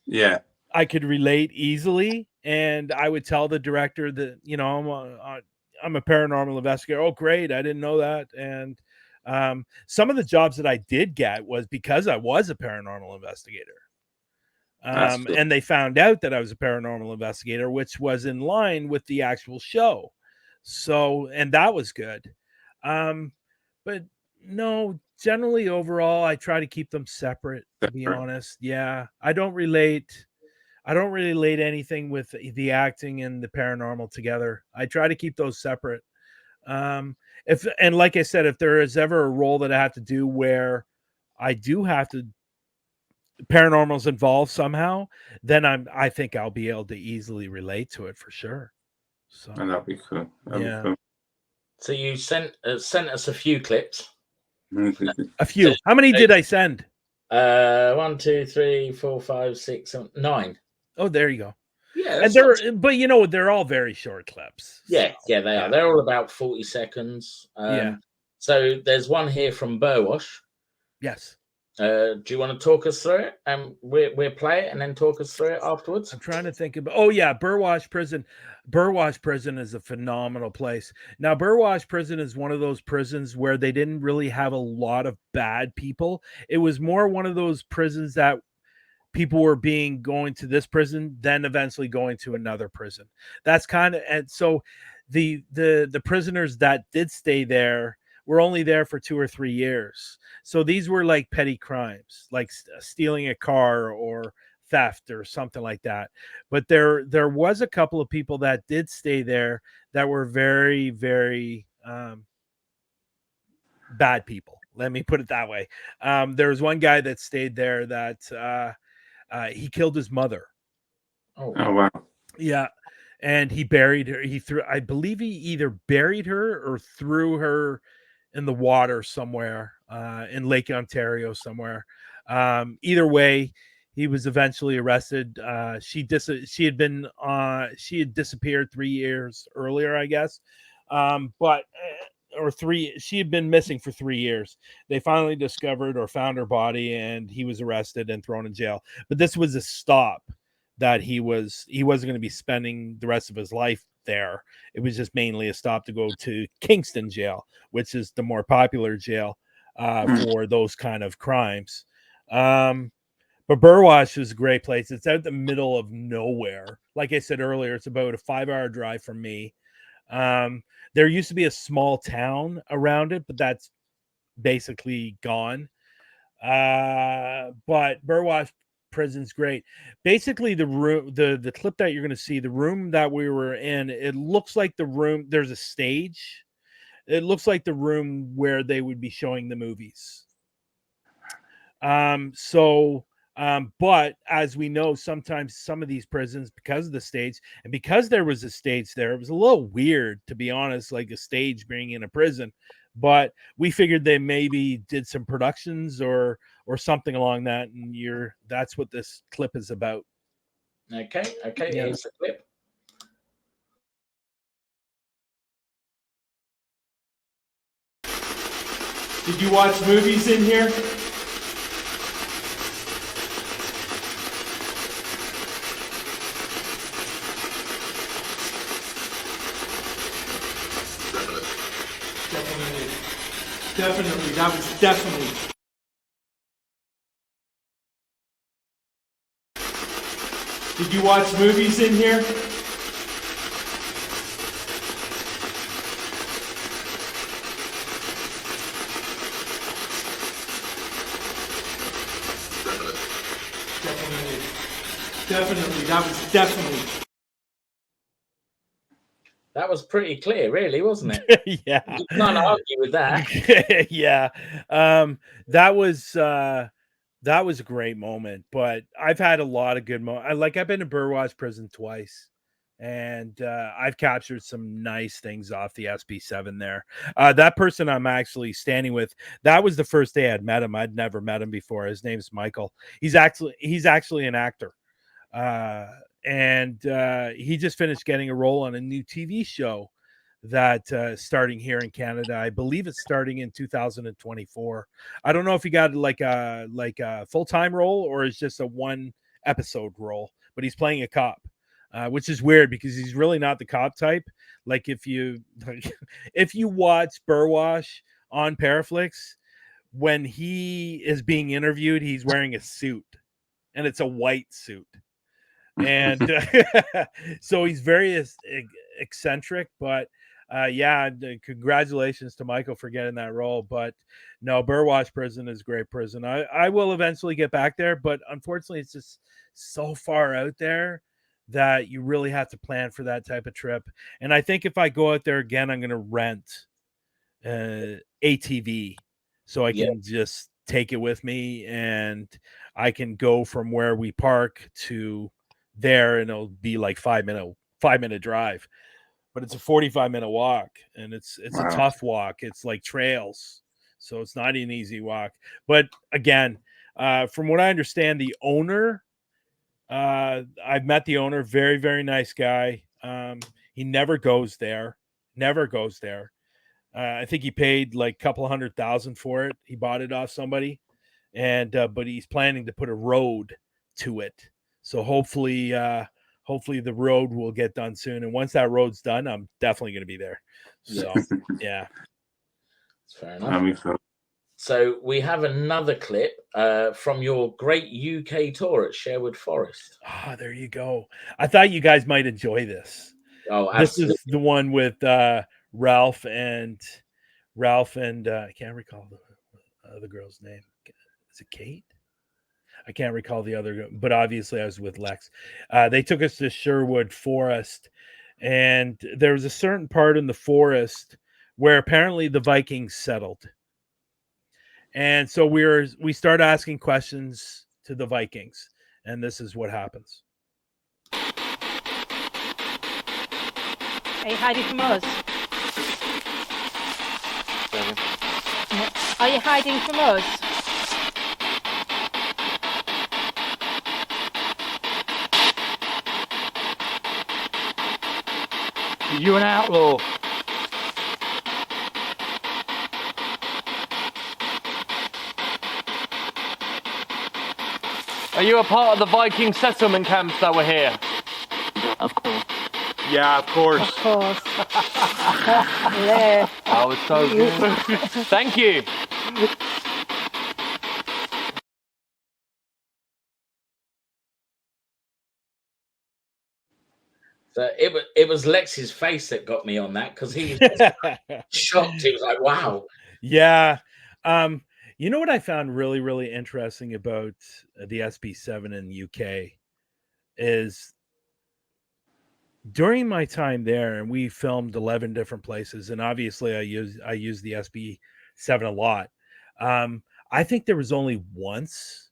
Yeah. I could relate easily. And I would tell the director that, you know, I'm a paranormal investigator. Oh, great. I didn't know that. And some of the jobs that I did get was because I was a paranormal investigator. And they found out that I was a paranormal investigator, which was in line with the actual show. So, and that was good. But no, generally overall, I try to keep them separate, to be honest. Yeah. I don't really relate anything with the acting and the paranormal together. I try to keep those separate. And like I said, if there is ever a role that I have to do where I do have to paranormal's involved somehow, then I think I'll be able to easily relate to it for sure. So and that'd be cool. That'd be cool. So you sent us a few clips. A few. How many did I send? 1, 2, 3, 4, 5, 6, 7, 9. Oh, there you go. Yeah, and but you know, they're all very short clips. Yeah, so, yeah, they are. They're all about 40 seconds. So there's one here from Burwash. Yes. Do you want to talk us through it? We'll play it and then talk us through it afterwards. I'm trying to think about. Oh yeah, Burwash Prison. Burwash Prison is a phenomenal place. Now, Burwash Prison is one of those prisons where they didn't really have a lot of bad people. It was more one of those prisons that people were going to this prison, then eventually going to another prison. That's kind of, and so the prisoners that did stay there were only there for 2 or 3 years. So these were like petty crimes, like stealing a car or theft or something like that. But there was a couple of people that did stay there that were very, very bad people. Let me put it that way. There was one guy that stayed there that he killed his mother. Oh wow. Yeah. And he buried her. I believe he either buried her or threw her in the water somewhere in Lake Ontario somewhere. Either way, He was eventually arrested. She had disappeared 3 years earlier, I guess. She had been missing for 3 years. They finally discovered or found her body, and he was arrested and thrown in jail. But this was a stop that he wasn't going to be spending the rest of his life there. It was just mainly a stop to go to Kingston jail, which is the more popular jail for those kind of crimes. But Burwash is a great place. It's out the middle of nowhere. Like I said earlier, it's about a 5-hour drive from me. There used to be a small town around it, but that's basically gone. But Burwash prison's great. Basically, the clip that you're going to see, the room that we were in, it looks like the room. There's a stage. It looks like the room where they would be showing the movies. But as we know, sometimes some of these prisons, because of the stage and because there was a stage there, it was a little weird, to be honest, like a stage being in a prison. But we figured they maybe did some productions or something along that, and that's what this clip is about. Okay, yeah. Here's the clip. Did you watch movies in here? Definitely. That was definitely. Did you watch movies in here? Definitely. That was definitely. That was pretty clear, really, wasn't it? Yeah. You can't argue with that. Yeah. That was a great moment. But I've had a lot of good moments. I've been to Burwash prison twice, and I've captured some nice things off the SB7 there. That person I'm actually standing with, that was the first day I'd met him. I'd never met him before. His name's Michael. He's actually an actor. And he just finished getting a role on a new TV show that starting here in Canada. I believe it's starting in 2024. I don't know if he got like a full-time role or it's just a 1-episode role, but he's playing a cop, which is weird because he's really not the cop type. Like if you watch Burwash on Paraflix, when he is being interviewed, he's wearing a suit, and it's a white suit. And so he's very eccentric, but congratulations to Michael for getting that role. But no, Burwash prison is a great prison. I will eventually get back there, but unfortunately it's just so far out there that you really have to plan for that type of trip. And I think if I go out there again, I'm going to rent ATV so I can just take it with me, and I can go from where we park to there, and it'll be like 5-minute drive, but it's a 45-minute walk, and it's a tough walk. It's like trails, so it's not an easy walk. But again, from what I understand, the owner, I've met the owner, very, very nice guy. He never goes there. I think he paid like a couple $100,000 for it. He bought it off somebody, and but he's planning to put a road to it. So hopefully the road will get done soon. And once that road's done, I'm definitely going to be there. So, yeah. That's fair enough. So we have another clip from your great UK tour at Sherwood Forest. Ah, there you go. I thought you guys might enjoy this. Oh, absolutely. This is the one with Ralph and I can't recall the girl's name. Is it Kate? I can't recall the other, but obviously I was with Lex. They took us to Sherwood Forest, and there was a certain part in the forest where apparently the Vikings settled. And so we start asking questions to the Vikings, and this is what happens. Are you hiding from us? Are you hiding from us? Are you an outlaw? Are you a part of the Viking settlement camps that were here? Of course. Yeah, of course. Of course. Yeah. That was so good. Thank you. So it was Lex's face that got me on that, because he was just shocked. He was like, "Wow." Yeah. You know what I found really, really interesting about the SB7 in the UK is during my time there, and we filmed 11 different places, and obviously I use the SB7 a lot. I think there was only once,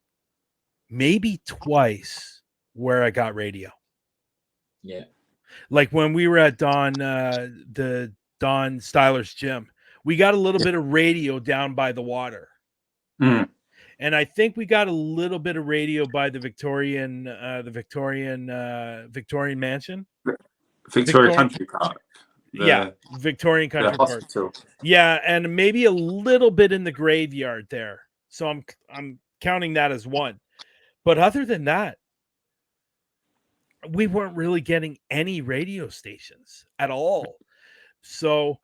maybe twice, where I got radio. Yeah. Like when we were at Don Styler's gym, we got a little bit of radio down by the water. Mm. And I think we got a little bit of radio by the Victorian mansion. Victoria Country Park. Victorian Country the Park. hospital. Yeah, and maybe a little bit in the graveyard there. So I'm counting that as one. But other than that, we weren't really getting any radio stations at all. So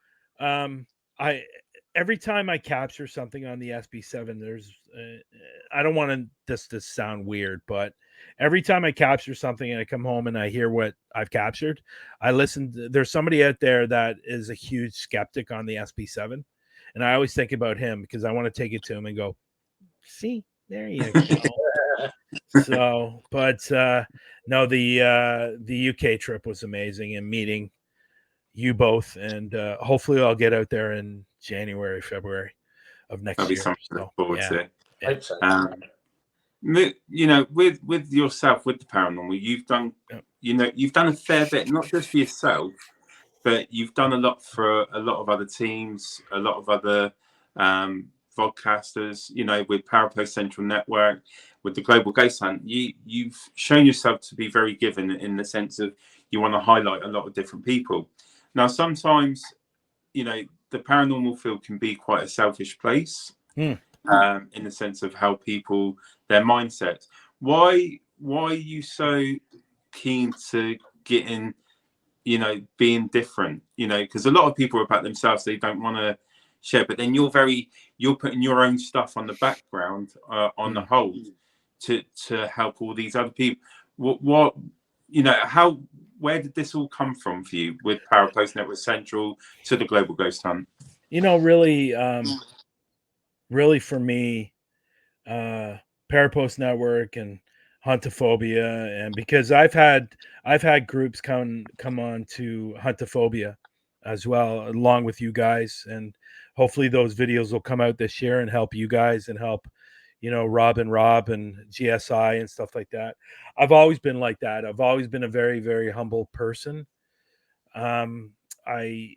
every time I capture something on the SB7, there's I don't want this to sound weird, but every time I capture something and I come home and I hear what I've captured, I listen. There's somebody out there that is a huge skeptic on the SB7, and I always think about him because I want to take it to him and go, see, there you go. So, but no, the UK trip was amazing, and meeting you both, and hopefully I'll get out there in January, February of next That'll be year. something to look forward to. Yeah. You know, with yourself, with the paranormal, you've done you've done a fair bit, not just for yourself, but you've done a lot for a lot of other teams, a lot of other vodcasters, you know, with Parapost Central Network, with the Global Ghost Hunt. You've shown yourself to be very given in the sense of you want to highlight a lot of different people. Now, sometimes, you know, the paranormal field can be quite a selfish place in the sense of how people, their mindsets. Why are you so keen to get in, you know, being different? You know, because a lot of people are about themselves, they don't want to share, but then you're putting your own stuff on the background, on the hold, to help all these other people. What you know, where did this all come from for you with Parapost Network Central to the Global Ghost Hunt? You know, really for me, Parapost Network and Huntaphobia, and because I've had groups come on to Huntaphobia as well, along with you guys, and hopefully those videos will come out this year and help you guys and help, you know, Rob and GSI and stuff like that. I've always been like that. I've always been a very, very humble person. I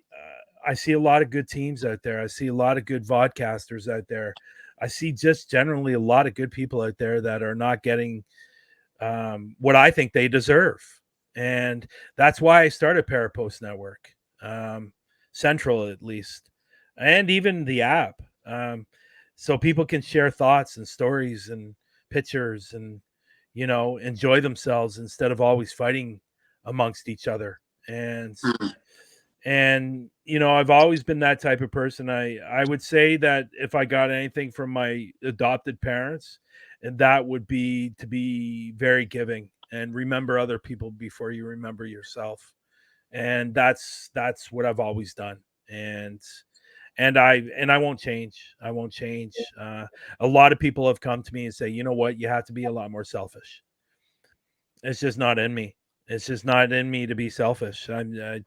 see a lot of good teams out there. I see a lot of good vodcasters out there. I see just generally a lot of good people out there that are not getting what I think they deserve. And that's why I started Parapost Network, Central at least, and even the app. So people can share thoughts and stories and pictures and, you know, enjoy themselves instead of always fighting amongst each other. And you know, I've always been that type of person. I would say that if I got anything from my adopted parents, and that would be to be very giving and remember other people before you remember yourself. And that's what I've always done. And I won't change. I won't change. A lot of people have come to me and say, you know what, you have to be a lot more selfish. It's just not in me. It's just not in me to be selfish. I'm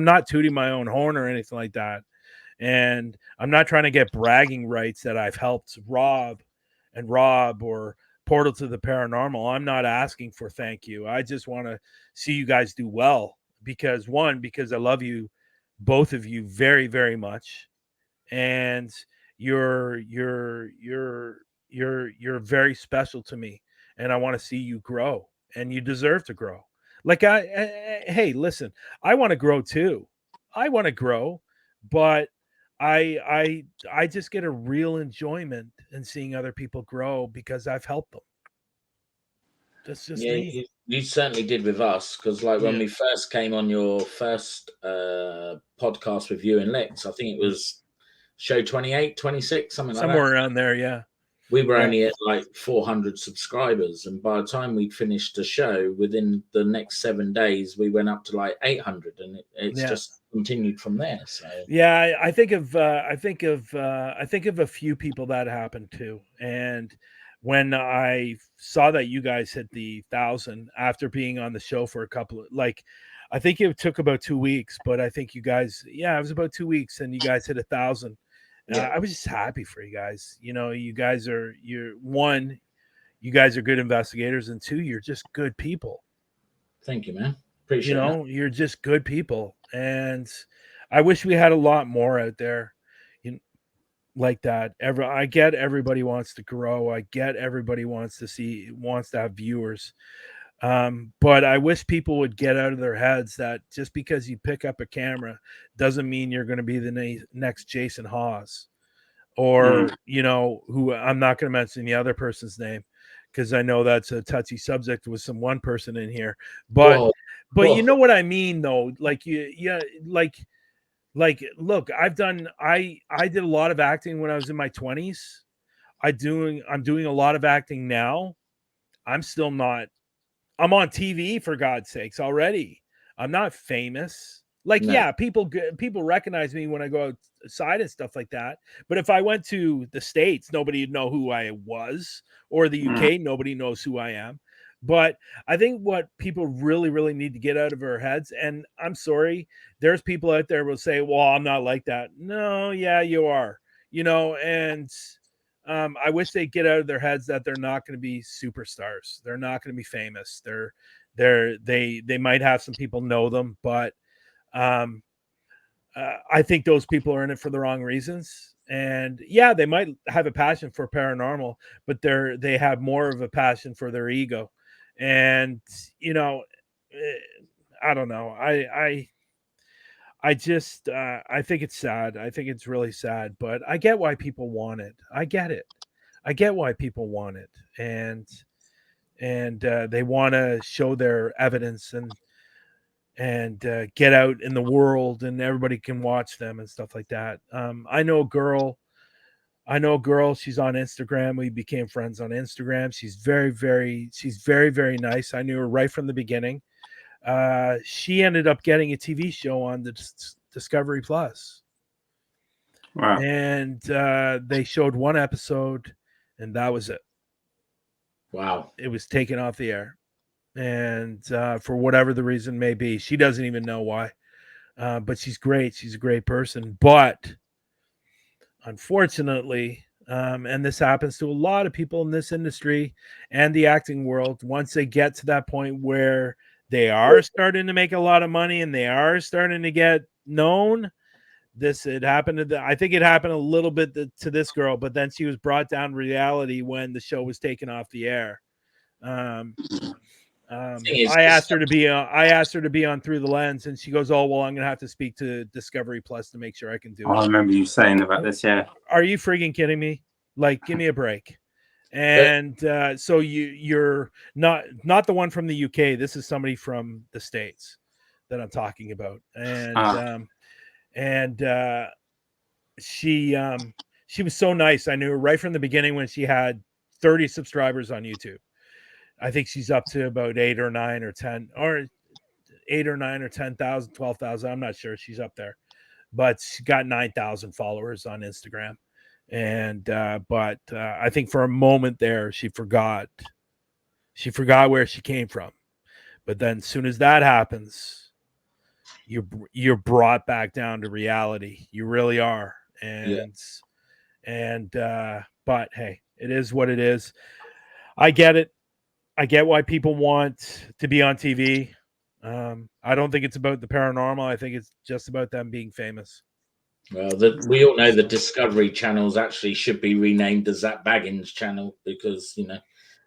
not tooting my own horn or anything like that. And I'm not trying to get bragging rights that I've helped Rob or Portal to the Paranormal. I'm not asking for thank you. I just want to see you guys do well because I love you, both of you, very, very much. And you're very special to me. And I want to see you grow, and you deserve to grow. Like hey, listen, I want to grow too. I want to grow, but I just get a real enjoyment in seeing other people grow because I've helped them. That's just Yeah, me. you certainly did with us, because like when Yeah. we first came on your first podcast with you and Lex, I think it was show 28, 26, something like Somewhere that. around there, yeah. We were Yeah. only at like 400 subscribers, and by the time we'd finished the show, within the next 7 days, we went up to like 800, and it's Yeah. just continued from there. So Yeah, I think of a few people that happened to, and when I saw that you guys hit the 1,000 after being on the show for a couple of, like, I think it took about 2 weeks, but I think you guys, yeah, it was about 2 weeks, and you guys hit 1,000. yeah, I was just happy for you guys. You know, you guys are you guys are good investigators, and two, you're just good people. thank you, man. You Appreciate know, you're just good people, and I wish we had a lot more out there, like that. I get everybody wants to grow. I get everybody wants to have viewers. But I wish people would get out of their heads that just because you pick up a camera doesn't mean you're going to be the next Jason Hawes, or who, I'm not going to mention the other person's name because I know that's a touchy subject with one person in here. But Whoa. you know what I mean, though. Like like look, I did a lot of acting when I was in my 20s. I'm doing a lot of acting now. I'm still not. I'm on TV, for God's sakes, already. I'm not famous. Like, No. yeah, people recognize me when I go outside and stuff like that. But if I went to the States, nobody would know who I was, or the UK, nobody knows who I am. But I think what people really, really need to get out of their heads, and I'm sorry, there's people out there will say, well, I'm not like that. No, yeah, you are, and I wish they'd get out of their heads that they're not going to be superstars. They're not going to be famous. They might have some people know them, but I think those people are in it for the wrong reasons. And yeah, they might have a passion for paranormal, but they have more of a passion for their ego. And I don't know. I just I think it's sad. I think it's really sad, but I get why people want it. I get it. I get why people want it, and they want to show their evidence and get out in the world, and everybody can watch them and stuff like that. I know a girl. She's on Instagram. We became friends on Instagram. She's very, very nice. I knew her right from the beginning. She ended up getting a TV show on the Discovery Plus. Wow. And they showed one episode, and that was it. Wow. It was taken off the air. And for whatever the reason may be, she doesn't even know why. But she's great. She's a great person. But unfortunately, and this happens to a lot of people in this industry and the acting world, once they get to that point where they are starting to make a lot of money and they are starting to get known, I think it happened a little bit to this girl, but then she was brought down to reality when the show was taken off the air. I asked her to be on Through the Lens, and she goes, "Oh, well, I'm gonna have to speak to Discovery Plus to make sure I can do it." I remember you saying about this. Yeah. Are you freaking kidding me? Like, give me a break. And so you're not the one from the UK. This is somebody from the States that I'm talking about. And she was so nice. I knew her right from the beginning when she had 30 subscribers on YouTube. I think she's up to about 8 or 9 or 10 or 8 or 9 or 10,000, 12,000. I'm not sure. She's up there, but she got 9,000 followers on Instagram. And but I think for a moment there, she forgot where she came from. But then as soon as that happens, you're brought back down to reality. You really are. But hey, it is what it is. I get it. I get why people want to be on TV. I don't think it's about the paranormal. I think it's just about them being famous. Well, we all know the Discovery channels actually should be renamed the Zach Baggins channel, because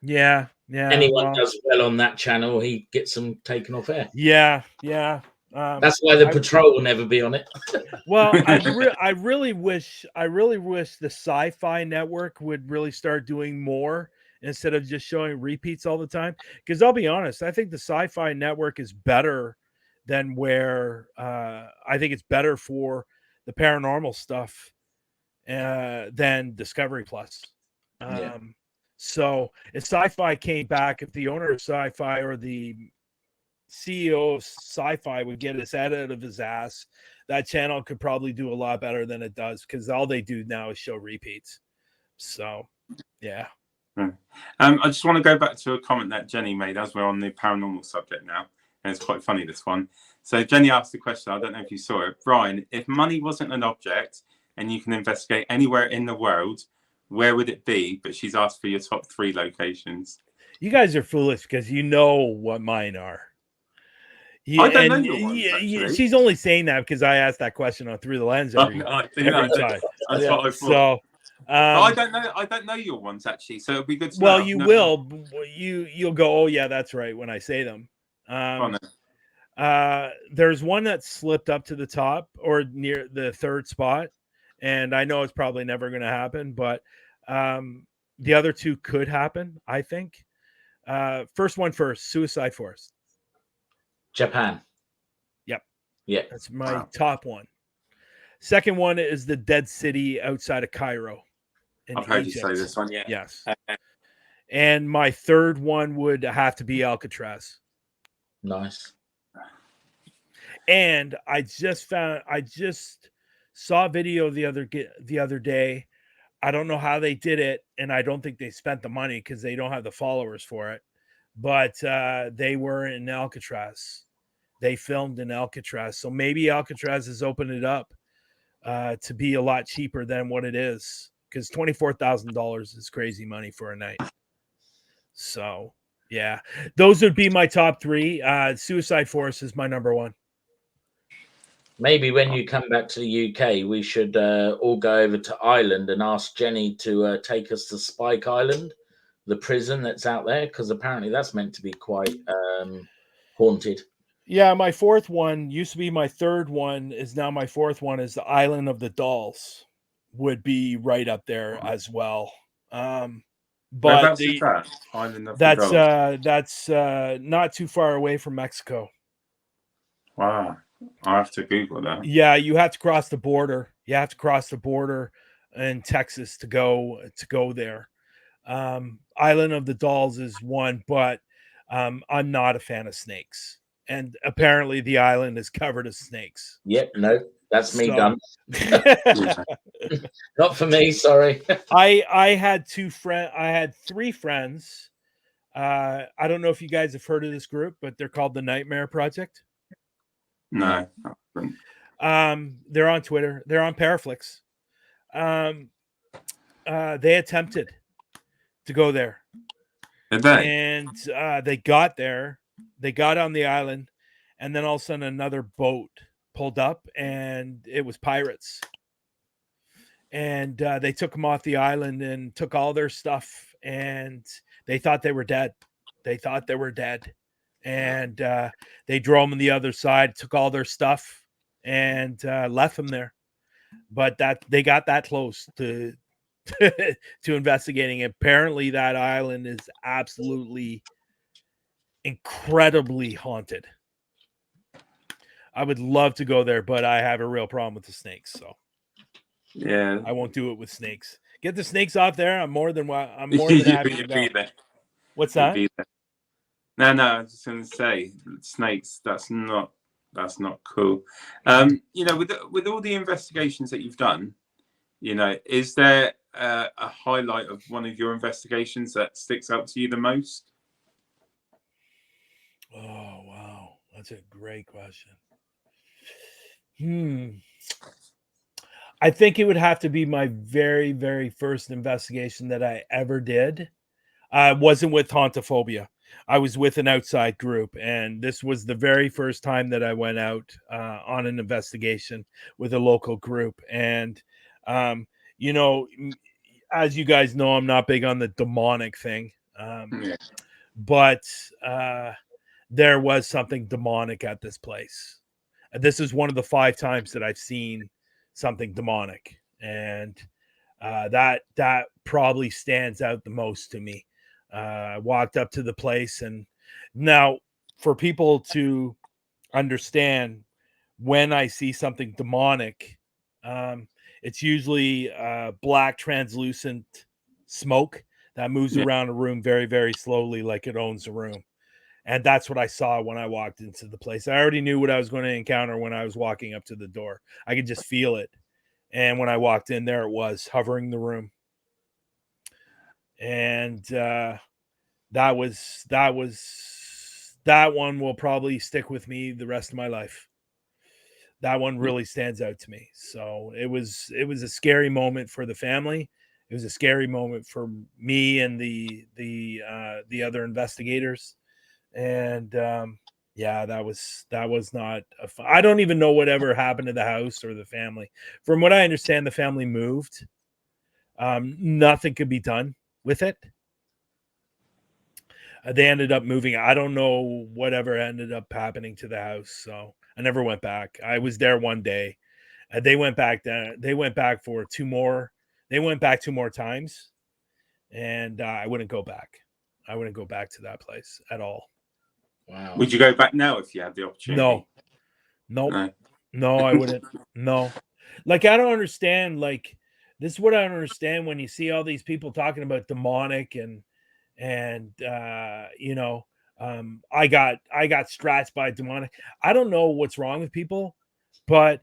Yeah. Anyone Well, does well on that channel, he gets them taken off air. yeah. That's why the patrol will never be on it. Well, I really wish the Sci-Fi Network would really start doing more instead of just showing repeats all the time. Because I'll be honest, I think the Sci-Fi Network is better than where I think it's better for the paranormal stuff than Discovery Plus. Yeah. So if Sci-Fi came back, if the owner of Sci-Fi or the CEO of Sci-Fi would get his head out of his ass, that channel could probably do a lot better than it does, because all they do now is show repeats. So, yeah. I just want to go back to a comment that Jenny made as we're on the paranormal subject now, and it's quite funny, this one. So Jenny asked the question, I don't know if you saw it. Brian, if money wasn't an object and you can investigate anywhere in the world, where would it be? But she's asked for your top 3 locations. You guys are foolish because you know what mine are. I don't know your ones, actually. She's only saying that because I asked that question on Through the Lens every time. That's what I thought. So, I don't know your ones, actually. So it'd be good to know. Well, you will. You'll go, oh yeah, that's right, when I say them. There's one that slipped up to the top or near the 3rd spot, and I know it's probably never going to happen, but the other 2 could happen, I think. First, Suicide Forest. Japan. Yep. Yeah. That's my top one. Second one is the Dead City outside of Cairo. I've heard you say this one, yeah. Yes. And my third one would have to be Alcatraz. Nice. And I just saw a video the other day. I don't know how they did it, and I don't think they spent the money because they don't have the followers for it. But they were in Alcatraz. They filmed in Alcatraz. So maybe Alcatraz has opened it up to be a lot cheaper than what it is, because $24,000 is crazy money for a night. So, yeah, those would be my top 3. Suicide Forest is my number 1. Maybe when you come back to the UK, we should all go over to Ireland and ask Jenny to take us to Spike Island, the prison that's out there, because apparently that's meant to be quite haunted. Yeah, my 4th one used to be my 3rd one, is now my 4th one, is the Island of the Dolls. Would be right up there as well. But that? Island of the Dolls? That's not too far away from Mexico. Wow. I have to Google that. Yeah, you have to cross the border. You have to cross the border in Texas to go there. Island of the Dolls is one, but I'm not a fan of snakes. And apparently the island is covered in snakes. Yep, no, that's me done. Not for me, sorry. I had 3 friends. I don't know if you guys have heard of this group, but they're called the Nightmare Project. No. They're on Twitter. They're on Paraflix. They attempted to go there. Did they? And they got there. They got on the island, and then all of a sudden another boat pulled up, and it was pirates. And they took them off the island and took all their stuff, and they thought they were dead. And they drove them on the other side, took all their stuff, and left them there. But that they got that close to to investigating. Apparently, that island is absolutely incredibly haunted. I would love to go there, but I have a real problem with the snakes, so yeah, I won't do it with snakes. Get the snakes off there. I'm more than happy to go. What's that? No, I was just going to say snakes. That's not cool. With all the investigations that you've done, is there a highlight of one of your investigations that sticks out to you the most? Oh wow, that's a great question. I think it would have to be my very, very first investigation that I ever did. I wasn't with Huntaphobia. I was with an outside group, and this was the very first time that I went out on an investigation with a local group. And, as you guys know, I'm not big on the demonic thing. But there was something demonic at this place. This is one of the 5 times that I've seen something demonic, and that probably stands out the most to me. I walked up to the place, and now for people to understand, when I see something demonic, it's usually black translucent smoke that moves around a room very, very slowly, like it owns the room. And that's what I saw when I walked into the place. I already knew what I was going to encounter when I was walking up to the door. I could just feel it. And when I walked in, there it was, hovering the room. And that one will probably stick with me the rest of my life. That one really stands out to me. So it was a scary moment for the family. It was a scary moment for me and the other investigators. And that was not I don't even know whatever happened to the house or the family. From what I understand, the family moved. Nothing could be done with it. They ended up moving. I don't know whatever ended up happening to the house. So I never went back. I was there one day. They went back there. They went back for 2 more. They went back 2 more times. And I wouldn't go back. I wouldn't go back to that place at all. Wow. Would you go back now if you had the opportunity? No, I wouldn't. No. Like, I don't understand. Like, this is what I don't understand when you see all these people talking about demonic and I got scratched by demonic. I don't know what's wrong with people, but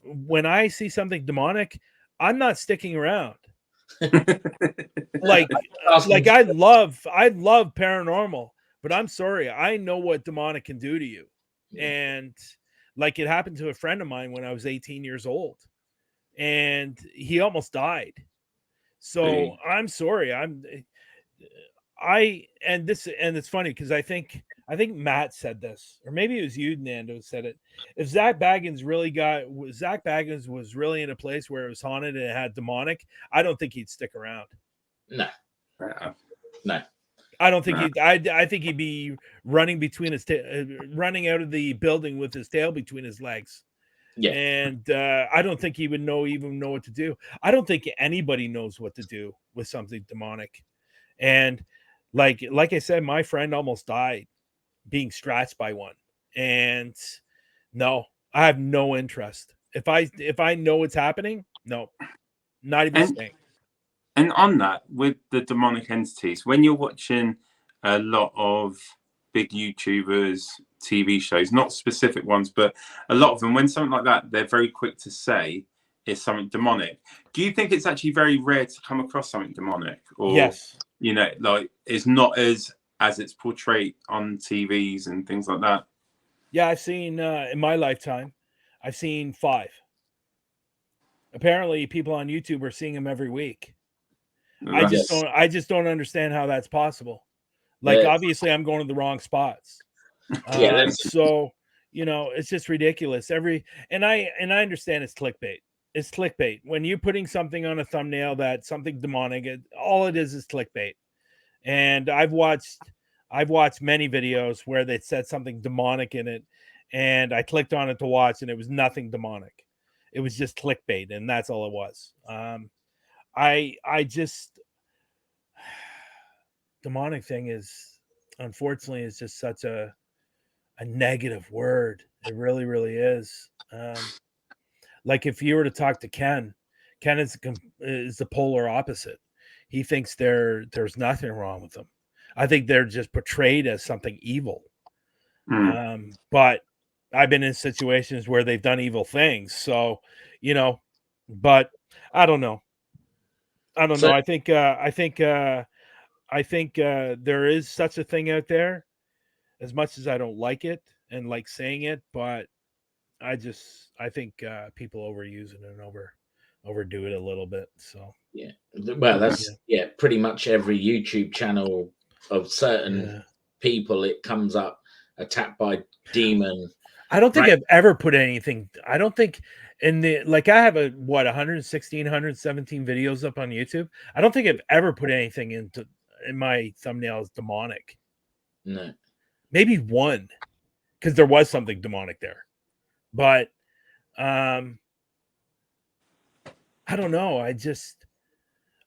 when I see something demonic, I'm not sticking around. like I love paranormal, but I'm sorry, I know what demonic can do to you. And like, it happened to a friend of mine when I was 18 years old, and he almost died. So I'm sorry. And it's funny because I think Matt said this, or maybe it was you, Nando, said it. If Zach Baggins was really in a place where it was haunted and it had demonic, I don't think he'd stick around. No. I don't think I think he'd be running running out of the building with his tail between his legs. Yeah. And I don't think he would even know what to do. I don't think anybody knows what to do with something demonic. And like I said, my friend almost died being scratched by one. And no, I have no interest. If I know it's happening, no, not even staying. And on that, with the demonic entities, when you're watching a lot of big YouTubers, TV shows, not specific ones, but a lot of them, when something like that, they're very quick to say it's something demonic. Do you think it's actually very rare to come across something demonic? Or, yes. Like, it's not as it's portrayed on TVs and things like that? Yeah, I've seen, in my lifetime, I've seen 5. Apparently, people on YouTube are seeing them every week. I just don't understand how that's possible. Like, obviously, I'm going to the wrong spots. So, it's just ridiculous. And I understand it's clickbait. It's clickbait. When you're putting something on a thumbnail that's something demonic, all it is clickbait. And I've watched many videos where they said something demonic in it, and I clicked on it to watch, and it was nothing demonic. It was just clickbait, and that's all it was. I just demonic thing is, unfortunately, is just such a negative word. It really, really is. Like, if you were to talk to Ken is the polar opposite. He thinks there's nothing wrong with them. I think they're just portrayed as something evil. But I've been in situations where they've done evil things. So, but I don't know. I think there is such a thing out there, as much as I don't like it and like saying it, but I think people overuse it and overdo it a little bit. So yeah, well, that's pretty much every YouTube channel of certain people. It comes up attacked by demon. I don't think I've ever put anything. I don't think I have 116, 117 videos up on YouTube. I don't think I've ever put anything in my thumbnail as demonic. No. Maybe one, because there was something demonic there. But I don't know. I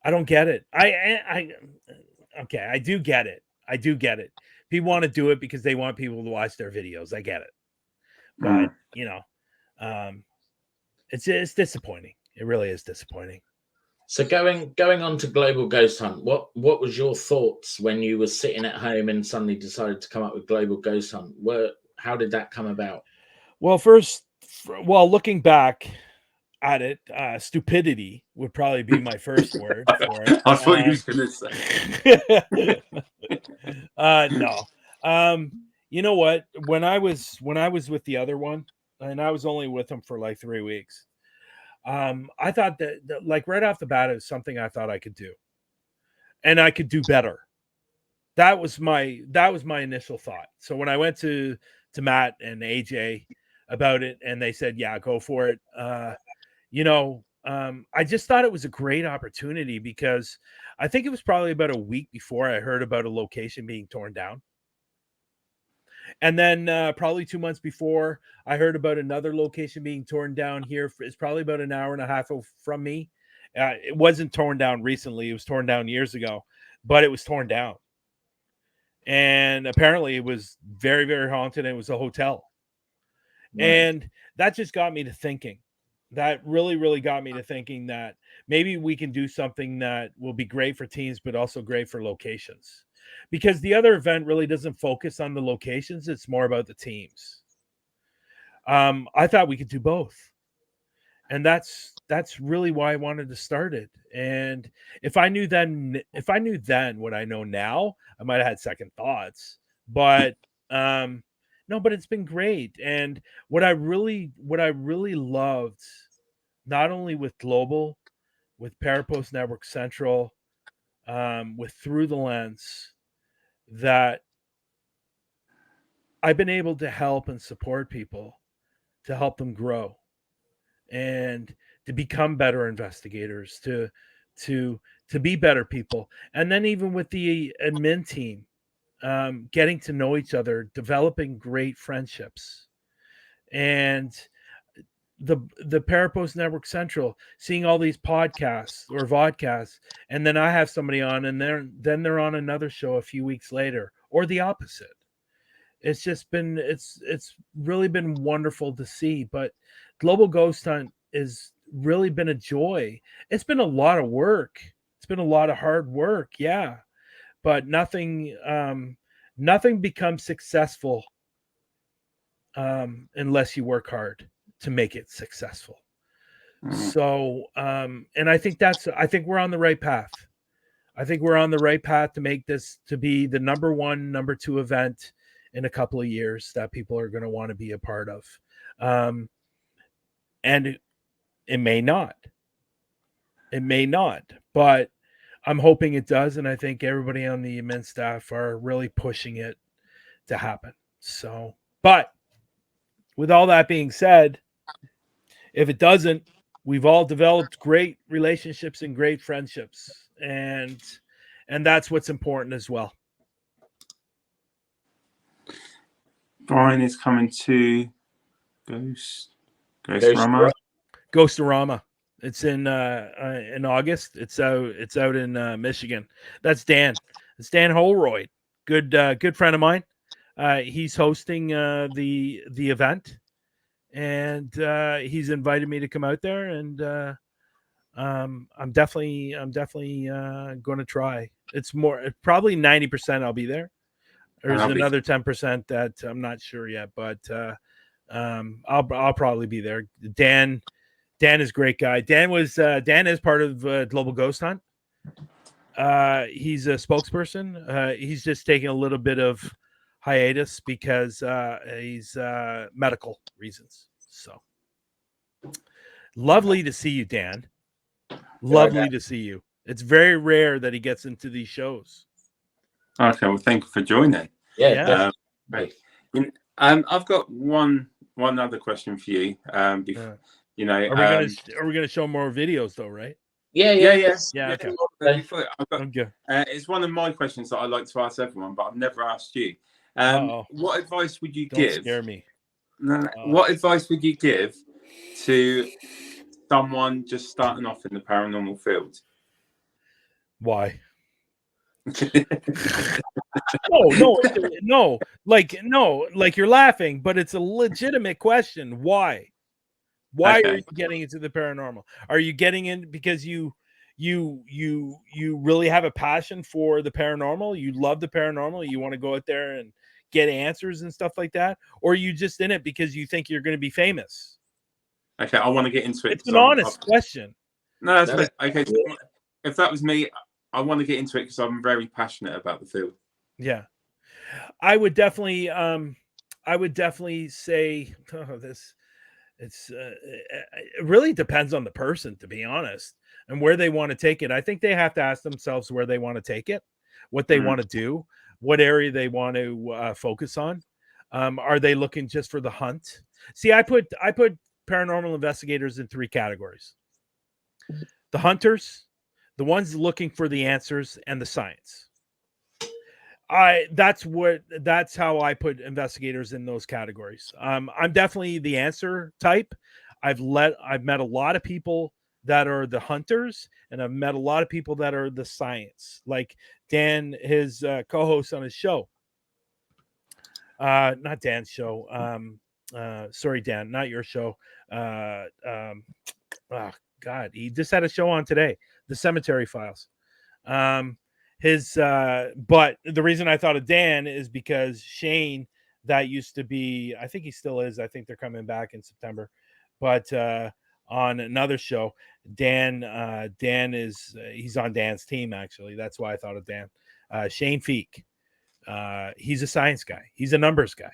don't get it. Okay, I do get it. People want to do it because they want people to watch their videos. I get it. But, it's disappointing. It really is disappointing. So going on to Global Ghost Hunt, what was your thoughts when you were sitting at home and suddenly decided to come up with Global Ghost Hunt? How did that come about? Well, looking back at it, stupidity would probably be my first word for it. I thought you was going to say. No. You know what? When I was with the other one, and I was only with them for like 3 weeks, I thought that like right off the bat, it was something I thought I could do, and I could do better. That was my initial thought. So when I went to Matt and AJ about it, and they said, "Yeah, go for it," I just thought it was a great opportunity because I think it was probably about a week before I heard about a location being torn down. And then probably 2 months before, I heard about another location being torn down here. It's probably about an hour and a half from me. It wasn't torn down recently. It was torn down years ago, but it was torn down. And apparently it was very, very haunted. And it was a hotel. Right. And that just got me to thinking. That really, really got me to thinking that maybe we can do something that will be great for teams, but also great for locations. Because the other event really doesn't focus on the locations. It's more about the teams. I thought we could do both. And that's really why I wanted to start it. And if I knew then what I know now, I might have had second thoughts. But no, but it's been great. And what I really loved, not only with Global, with Parapost Network Central, with Through the Lens, that I've been able to help and support people, to help them grow and to become better investigators, to be better people. And then even with the admin team, getting to know each other, developing great friendships, and the Parapost Network Central, seeing all these podcasts or vodcasts, and then I have somebody on, and then they're on another show a few weeks later, or the opposite. It's just been it's really been wonderful to see. But Global Ghost Hunt has really been a joy. It's been a lot of work. It's been a lot of hard work, yeah. But nothing becomes successful unless you work hard to make it successful. So, and I think we're on the right path. I think we're on the right path to make this to be the number 1, number 2 event in a couple of years that people are going to want to be a part of. And it may not, but I'm hoping it does. And I think everybody on the admin staff are really pushing it to happen. So, but with all that being said, if it doesn't, we've all developed great relationships and great friendships, and that's what's important as well. Brian is coming to Ghostorama. It's in August. It's out in Michigan. That's Dan. It's Dan Holroyd. Good friend of mine. He's hosting the event, and he's invited me to come out there, and I'm definitely going to try. It's probably 90% I'll be there. There's another 10% that I'm not sure yet, but I'll probably be there. Dan is a great guy. Dan is part of Global Ghost Hunt. He's a spokesperson. He's just taking a little bit of hiatus because he's medical reasons. So lovely to see you, Dan. Lovely to see you. It's very rare that he gets into these shows. Okay, well, thank you for joining. Yeah. Right. I've got one other question for you. Are we gonna show more videos though, right? Yeah. Yeah, okay. Before, I've got, Okay. it's one of my questions that I like to ask everyone, but I've never asked you. Uh-oh. What advice would you Don't give? scare me. No. What advice would you give to someone just starting off in the paranormal field? Why? No. Like you're laughing, but it's a legitimate question. Why? Why are you getting into the paranormal? Are you getting in because you really have a passion for the paranormal? You love the paranormal. You want to go out there and get answers and stuff like that, or are you just in it because you think you're going to be famous? Okay, I want to get into it. It's an honest question. No, that's okay. So if that was me, I want to get into it because I'm very passionate about the field. Yeah, I would definitely say this. It really depends on the person, to be honest, and where they want to take it. I think they have to ask themselves where they want to take it, what they want to do, what area they want to focus on. Are they looking just for the hunt? See, I put paranormal investigators in 3 categories: the hunters, the ones looking for the answers, and the science. That's how I put investigators in those categories. I'm definitely the answer type. I've met a lot of people that are the hunters, and I've met a lot of people that are the science, like Dan, his co-host on his show. Not Dan's show. Sorry, Dan, not your show. Oh God, he just had a show on today, The Cemetery Files. But the reason I thought of Dan is because Shane, that used to be, I think he still is, I think they're coming back in September, but on another show, Dan is he's on Dan's team, actually. That's why I thought of Dan. Shane Feek, he's a science guy, he's a numbers guy.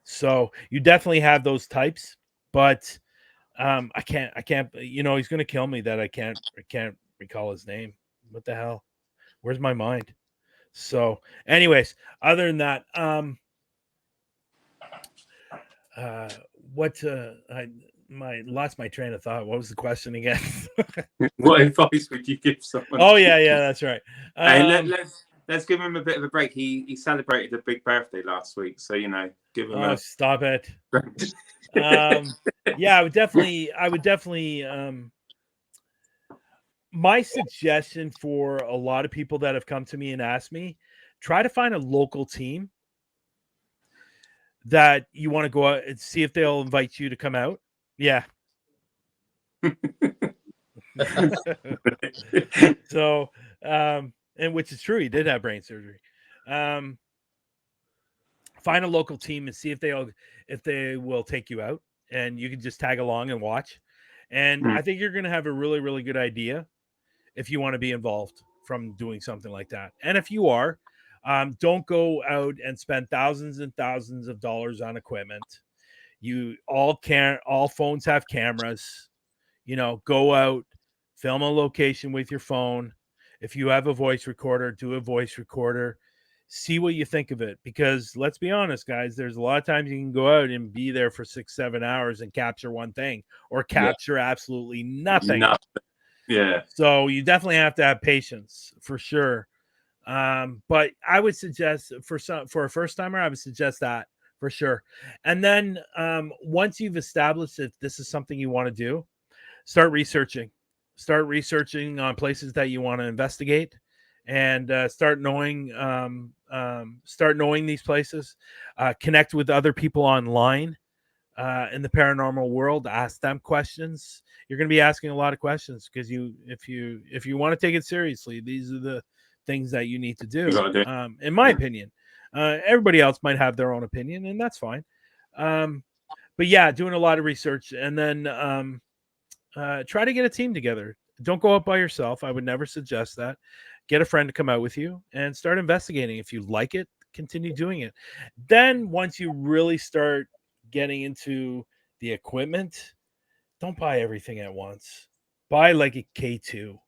So you definitely have those types, but I can't, he's gonna kill me that I can't recall his name. What the hell? Where's my mind? So, anyways, other than that, I lost my train of thought. What was the question again? What advice would you give someone? Oh yeah, that's right. Hey, let's give him a bit of a break. He celebrated a big birthday last week, so give him. Oh, stop it. Yeah, I would definitely. My suggestion for a lot of people that have come to me and asked me, try to find a local team that you want to go out and see if they'll invite you to come out. Yeah. So, and which is true, he did have brain surgery. Find a local team and see if they will take you out, and you can just tag along and watch. And I think you're going to have a really, really good idea if you want to be involved from doing something like that. And if you are, don't go out and spend thousands and thousands of dollars on equipment. All phones have cameras. Go out, film a location with your phone. If you have a voice recorder, do a voice recorder. See what you think of it, because let's be honest, guys, there's a lot of times you can go out and be there for 6-7 hours and capture one thing, or capture absolutely nothing. Yeah. So you definitely have to have patience, for sure. But I would suggest for a first timer, I would suggest that for sure. And then once you've established if this is something you want to do, start researching on places that you want to investigate, and start knowing these places. Connect with other people online in the paranormal world. Ask them questions. You're going to be asking a lot of questions, because if you want to take it seriously, these are the things that you need to do. In my opinion, everybody else might have their own opinion, and that's fine. But yeah, doing a lot of research, and then try to get a team together. Don't go out by yourself. I would never suggest that. Get a friend to come out with you and start investigating. If you like it, continue doing it. Then once you really start getting into the equipment, don't buy everything at once. Buy like a K2.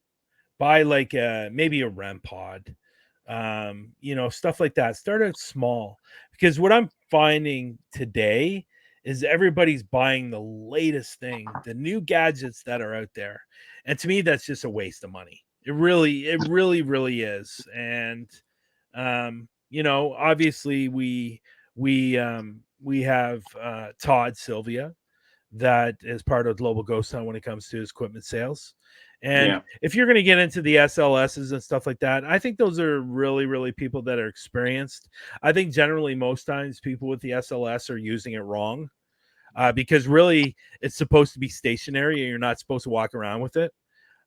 Buy like maybe a REM pod. Stuff like that. Start out small, because what I'm finding today is everybody's buying the latest thing, the new gadgets that are out there. And to me, that's just a waste of money. It really is. And obviously we have Todd Sylvia that is part of Global Ghost Hunt when it comes to his equipment sales. And if you're going to get into the SLSs and stuff like that, I think those are really people that are experienced. I think generally most times people with the SLS are using it wrong because really it's supposed to be stationary and you're not supposed to walk around with it.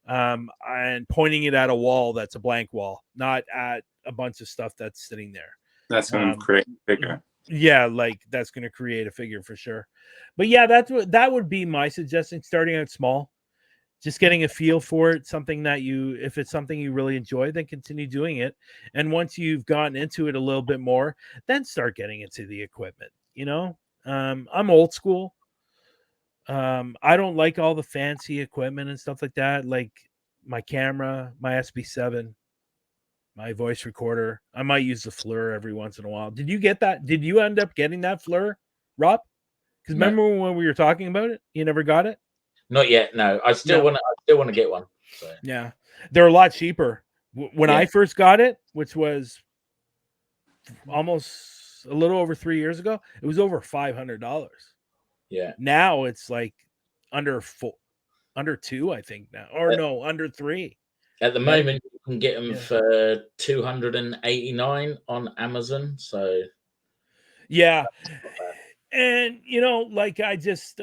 And pointing it at a wall that's a blank wall, not at a bunch of stuff that's sitting there. That's going to create a figure. Yeah, like that's going to create a figure for sure. But yeah, that would be my suggestion, starting out small. Just getting a feel for it, if it's something you really enjoy, then continue doing it. And once you've gotten into it a little bit more, then start getting into the equipment. I'm old school. I don't like all the fancy equipment and stuff like that. Like my camera, my SB7, my voice recorder. I might use the FLIR every once in a while. Did you get that? Did you end up getting that FLIR, Rob? Because remember when we were talking about it, you never got it? Not yet. No, I still want to get one. So. Yeah, they're a lot cheaper. When I first got it, which was almost a little over 3 years ago, it was over $500. Yeah. Now it's like under two, I think now, or no, under $3. At the moment, you can get them for $289 on Amazon. So. Yeah. And like I just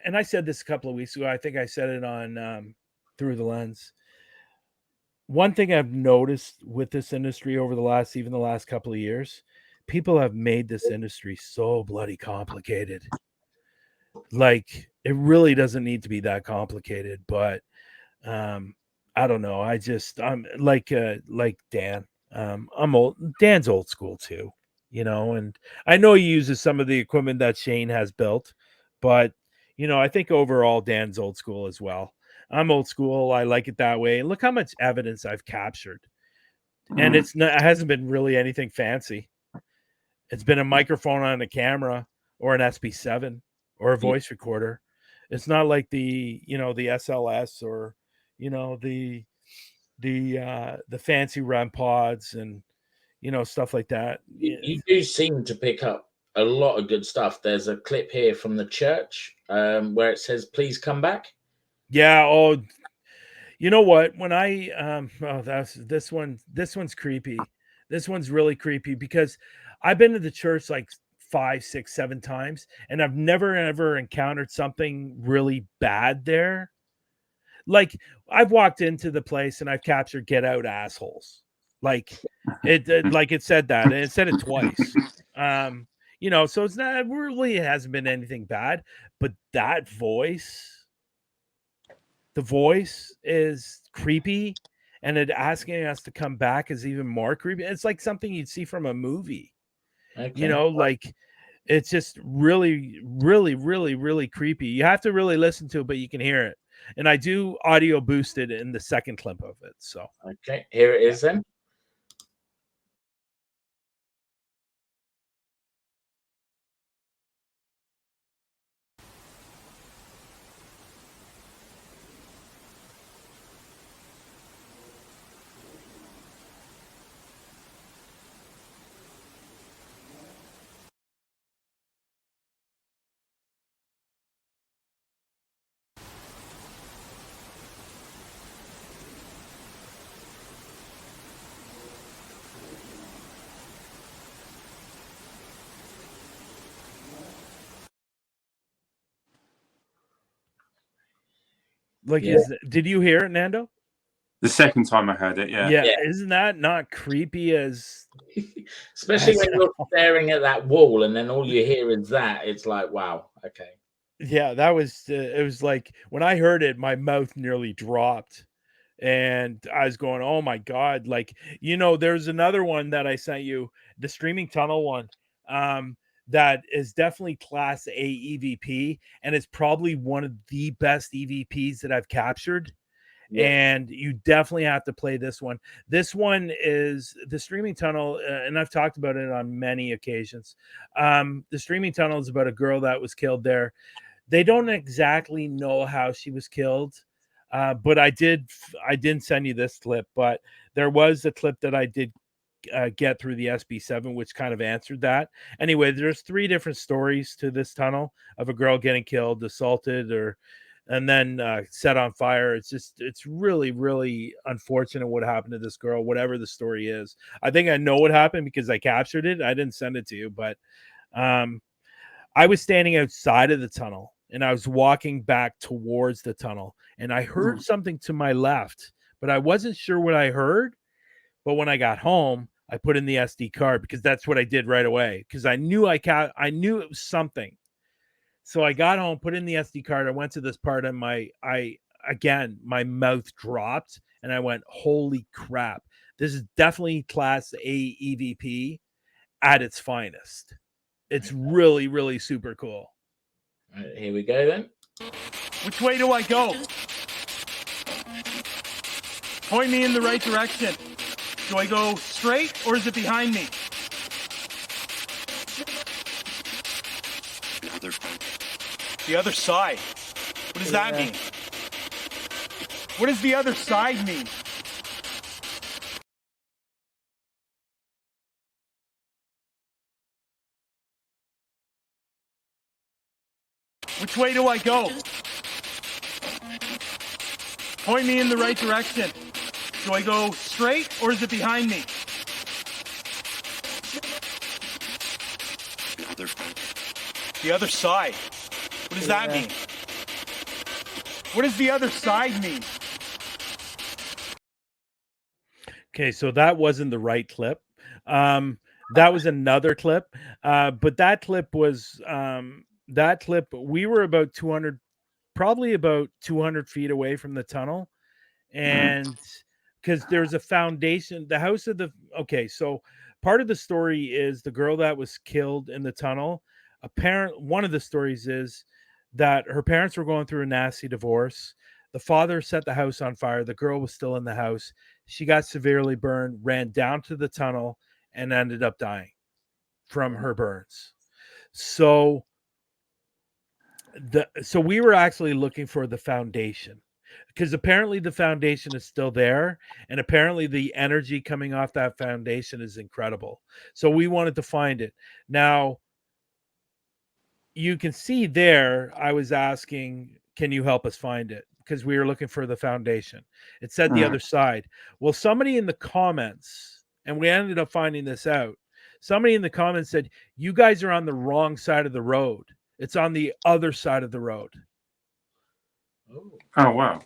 and I said this a couple of weeks ago. I think I said it on Through the Lens. One thing I've noticed with this industry over the last couple of years, people have made this industry so bloody complicated. Like it really doesn't need to be that complicated, but I don't know. I'm like Dan. I'm old. Dan's old school too. And I know he uses some of the equipment that Shane has built, but I think overall Dan's old school as well. I'm old school. I like it that way. And look how much evidence I've captured. And it hasn't been really anything fancy. It's been a microphone on a camera or an SB7 or a voice recorder. It's not like the SLS or the fancy REM pods and stuff like that. You do seem to pick up a lot of good stuff. There's a clip here from the church where it says, "Please come back." Yeah. Oh, you know what? When I this one's creepy. This one's really creepy because I've been to the church like 5, 6, 7 times, and I've never ever encountered something really bad there. Like I've walked into the place and I've captured "Get out, assholes." Like it said that, and it said it twice. So it's not really, it hasn't been anything bad, but that the voice is creepy, and it asking us to come back is even more creepy. It's like something you'd see from a movie. Okay. Like it's just really creepy. You have to really listen to it, but you can hear it. And I do audio boosted in the second clip of it. So okay, here it is then. Like, did you hear it, Nando? The second time I heard it, yeah. Isn't that not creepy as especially when you're staring at that wall and then all you hear is that? It's like, wow, okay. Yeah, that was it was like when I heard it, my mouth nearly dropped. And I was going, oh my God. Like, there's another one that I sent you, the Streaming Tunnel one. That is definitely Class A EVP, and it's probably one of the best EVPs that I've captured. Yeah. And you definitely have to play this one. This one is the Streaming Tunnel, and I've talked about it on many occasions. The Streaming Tunnel is about a girl that was killed there. They don't exactly know how she was killed, but I didn't send you this clip, but there was a clip that I did get through the SB7, which kind of answered that. Anyway, there's 3 different stories to this tunnel of a girl getting killed, assaulted, and then set on fire. It's really, really unfortunate what happened to this girl, whatever the story is. I think I know what happened because I captured it. I didn't send it to you, but I was standing outside of the tunnel and I was walking back towards the tunnel and I heard something to my left, but I wasn't sure what I heard. But when I got home, I put in the SD card because that's what I did right away because I knew I knew it was something. So I got home, put in the SD card. I went to this part and my mouth dropped and I went, holy crap. This is definitely Class A EVP at its finest. It's really, really super cool. All right, here we go then. Which way do I go? Point me in the right direction. Do I go straight or is it behind me? The other side. What does that mean? What does the other side mean? Which way do I go? Point me in the right direction. Do I go straight or is it behind me? The other side. What does that mean? What does the other side mean? Okay, so that wasn't the right clip. That was another clip. But that clip was we were about 200, probably about 200 feet away from the tunnel. And because there's a foundation, the house of the so part of the story is the girl that was killed in the tunnel. One of the stories is that her parents were going through a nasty divorce. The father set the house on fire. The girl was still in the house. She got severely burned, ran down to the tunnel, and ended up dying from her burns. So we were actually looking for the foundation, because apparently the foundation is still there, and apparently the energy coming off that foundation is incredible. So we wanted to find it. Now, you can see there, I was asking, can you help us find it? Because we were looking for the foundation. It said the other side. Well, somebody in the comments, and we ended up finding this out, somebody in the comments said, you guys are on the wrong side of the road. It's on the other side of the road. Oh, wow.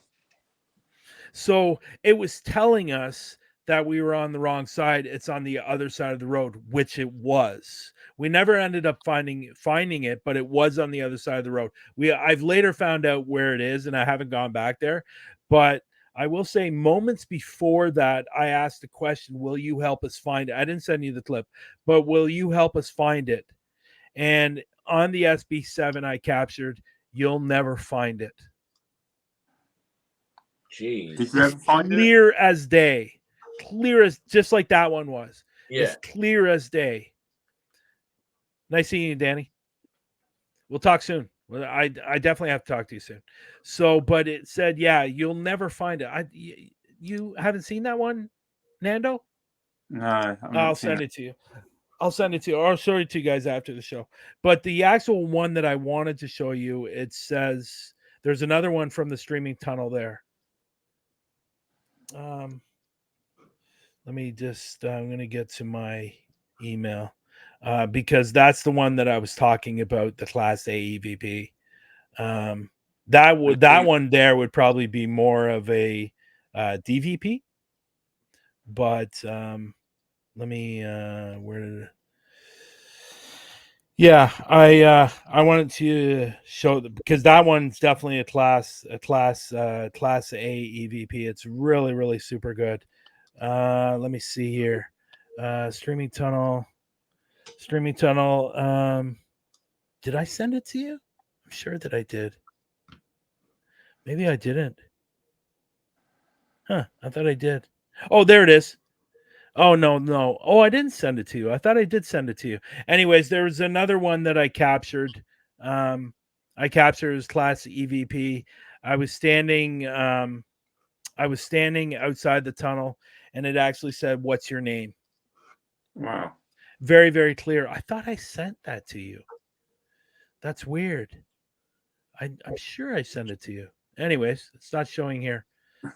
So it was telling us that we were on the wrong side. It's on the other side of the road, which it was. We never ended up finding it, but it was on the other side of the road. I've later found out where it is, and I haven't gone back there. But I will say, moments before that, I asked the question, will you help us find it? I didn't send you the clip, but will you help us find it? And on the SB7 I captured, you'll never find it. Jeez. Did you ever find it? Clear as day. Clear as, just like that one was. Yeah. It's clear as day. Nice seeing you, Danny. We'll talk soon. I definitely have to talk to you soon. So, but it said, yeah, you'll never find it. You haven't seen that one, Nando? No, I'll send it to you. I'll send it to you. Or I'll show it to you guys after the show. But the actual one that I wanted to show you, it says there's another one from the streaming tunnel there. Let me just, I'm going to get to my email because that's the one that I was talking about, the Class A EVP. That one there would probably be more of a DVP, but let me, where did it? Yeah, I wanted to show because that one's definitely a class A EVP. It's really, really super good. Let me see here. Streaming tunnel. Did I send it to you? I'm sure that I did. Maybe I didn't. Huh? I thought I did. Oh, there it is. Oh no. Oh, I didn't send it to you. I thought I did send it to you. Anyways, there was another one that I captured. I captured as Class EVP. I was standing outside the tunnel, and it actually said, "What's your name?" Wow. Very, very clear. I thought I sent that to you. That's weird. I'm sure I sent it to you. Anyways, it's not showing here.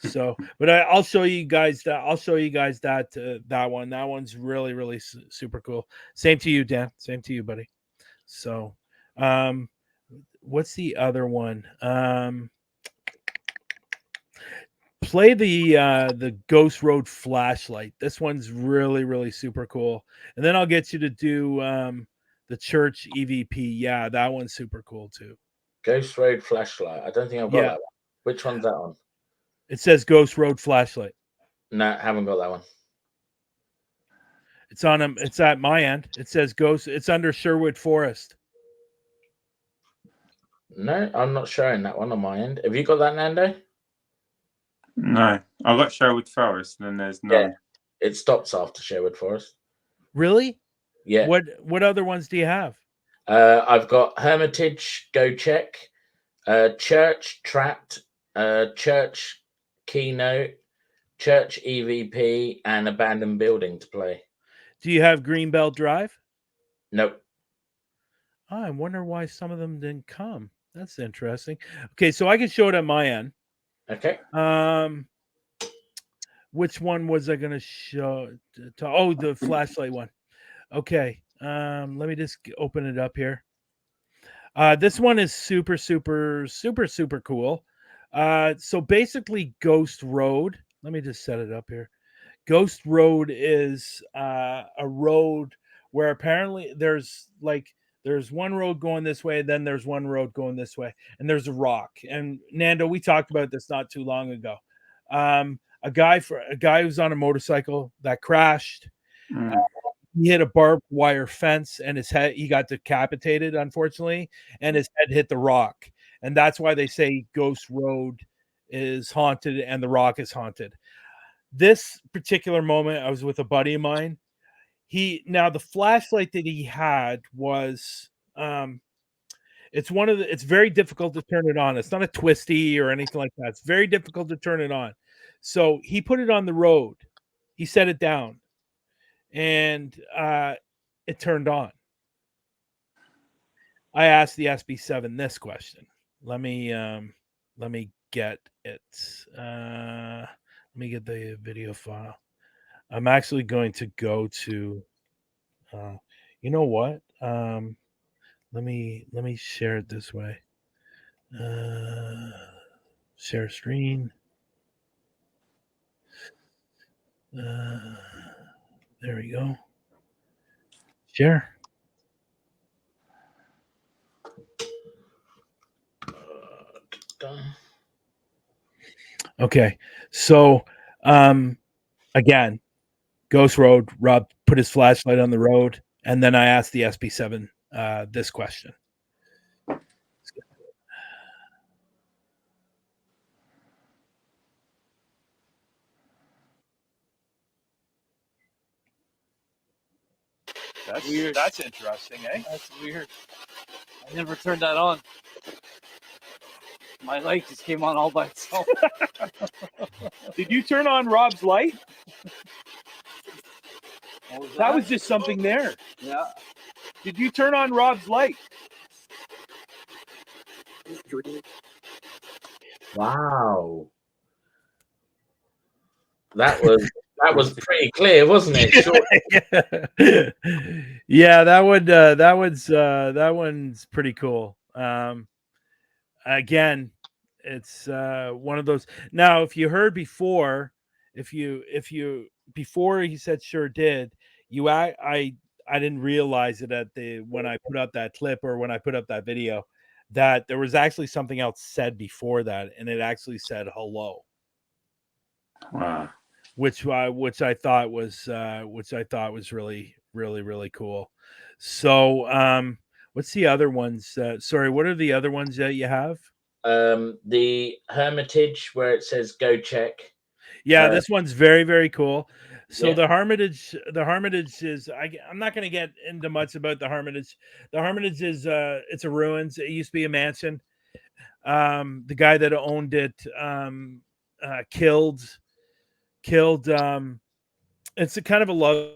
So, but I'll show you guys that. I'll show you guys that that one. That one's really, really super cool. Same to you, Dan. Same to you, buddy. So, what's the other one? Play the Ghost Road flashlight. This one's really, really super cool. And then I'll get you to do the church EVP. Yeah, that one's super cool too. Ghost Road flashlight. I don't think I've got that one. Which one's that on? It says Ghost Road flashlight. No, haven't got that one. It's on them. It's at my end. It says Ghost. It's under Sherwood Forest. No, I'm not showing that one on my end. Have you got that, Nando? No, I got Sherwood Forest, and then there's none. Yeah, it stops after Sherwood Forest. Really? Yeah. What other ones do you have? I've got Hermitage, Go Check, Church, Trapped, Church, Keynote, Church EVP, and Abandoned Building to play. Do you have Greenbelt Drive? Nope. Oh, I wonder why some of them didn't come. That's interesting. Okay, so I can show it at my end. Okay. Which one was I going to show? Oh, the flashlight one. Okay. Let me just open it up here. This one is super cool. So basically, Ghost Road. Let me just set it up here. Ghost Road is a road where apparently there's one road going this way, then there's one road going this way, and there's a rock. And Nando, we talked about this not too long ago. A guy who's on a motorcycle that crashed. He hit a barbed wire fence, and he got decapitated, unfortunately, and his head hit the rock. And that's why they say Ghost Road is haunted and the rock is haunted. This particular moment, I was with a buddy of mine. The flashlight that he had was it's very difficult to turn it on. It's not a twisty or anything like that. It's very difficult to turn it on. So he put it on the road. He set it down, and it turned on. I asked the SB7 this question. Let me get it. Let me get the video file. I'm actually going to go to you know what? Let me share it this way. Share screen. There we go. Share. Okay. So again, Ghost Road, Rob put his flashlight on the road, and then I asked the SB7 this question. That's weird. That's interesting, eh? That's weird. I never turned that on. My light just came on all by itself. Did you turn on Rob's light? That was just something there. Yeah. Did you turn on Rob's light? Wow. That was pretty clear, wasn't it? Sure. Yeah, that one's pretty cool. Again, it's one of those. Now, if you heard before, if you before he said sure did, I didn't realize it when I put up that clip or when I put up that video that there was actually something else said before that, and it actually said hello. Wow. Which I thought was really, really, really cool. So what's the other ones? Sorry, what are the other ones that you have? The Hermitage where it says Go Check. Yeah, this one's very, very cool. So Yeah. the Hermitage is, I'm not going to get into much about the Hermitage. The Hermitage is, it's a ruins. It used to be a mansion. The guy that owned it, killed, it's a kind of a love.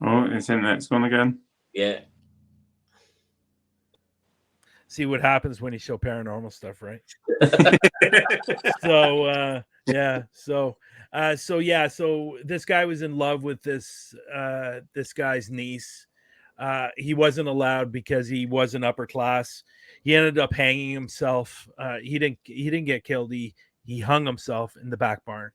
Oh, his internet's gone again. yeah. See what happens when you show paranormal stuff, right? So so this guy was in love with this guy's niece. He wasn't allowed because he wasn't upper class. He ended up hanging himself. He didn't get killed. He hung himself in the back barn.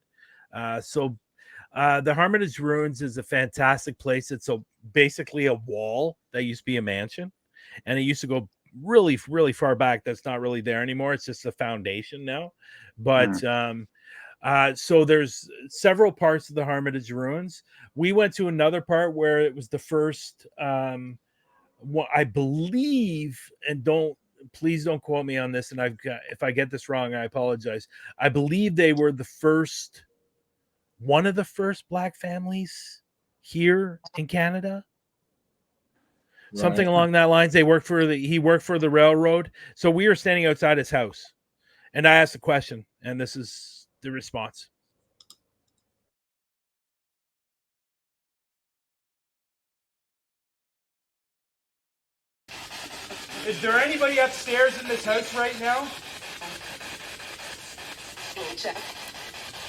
The Hermitage Ruins is a fantastic place. It's basically a wall that used to be a mansion, and it used to go really, really far back. That's not really there anymore. It's just a foundation now. But so there's several parts of the Hermitage Ruins. We went to another part where it was the first, I believe, and please don't quote me on this. And if I get this wrong, I apologize. I believe they were one of the first Black families here in Canada. Something along that lines. He worked for the railroad. So we were standing outside his house, and I asked a question, and this is the response. Is there anybody upstairs in this house right now? Check.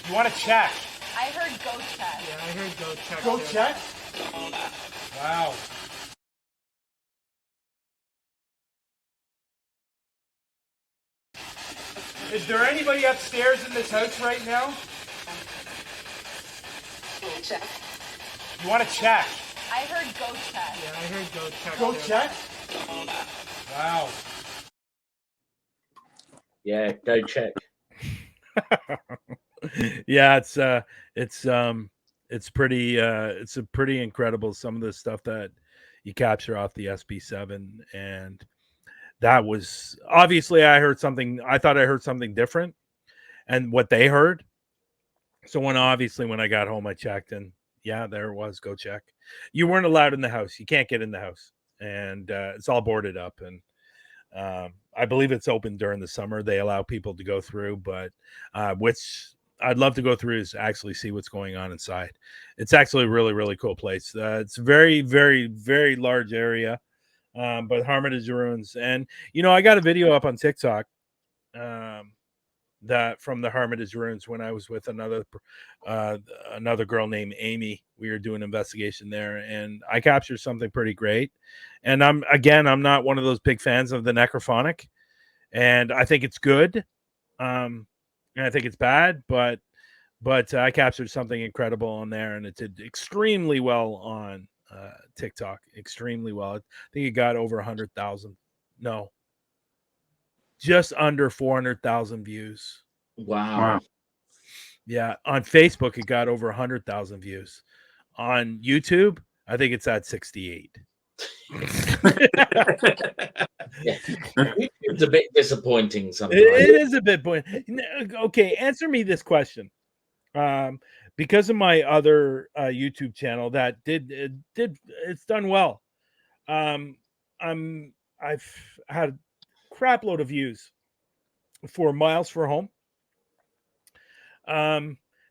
You want to check? I heard go check. Yeah, I heard go check. Go check? Wow. Is there anybody upstairs in this house right now? Check. You want to check? I heard go check. Yeah, I heard go check. Go check? Wow. Yeah, go check. Yeah, it's pretty incredible, some of the stuff that you capture off the SB7. And that was obviously, I thought I heard something different and what they heard. So when I got home, I checked, and yeah, there it was. Go check. You weren't allowed in the house. You can't get in the house, and it's all boarded up. And I believe it's open during the summer. They allow people to go through, but which I'd love to go through is actually see what's going on inside. It's actually a really, really cool place. It's very, very, very large area, but Hermitage Ruins. And, I got a video up on TikTok that from the Hermitage Ruins when I was with another girl named Amy. We were doing an investigation there, and I captured something pretty great. And I'm not one of those big fans of the necrophonic, and I think it's good. And I think it's bad, but I captured something incredible on there, and it did extremely well on TikTok. Extremely well. I think it got over 100,000. No, just under 400,000 views. Wow. Yeah, on Facebook it got over 100,000 views. On YouTube, I think it's at 68. Yeah. It's a bit disappointing sometimes. It is a bit disappointing. Okay, answer me this question. Because of my other YouTube channel that it's done well. I've had a crap load of views for Miles for Home.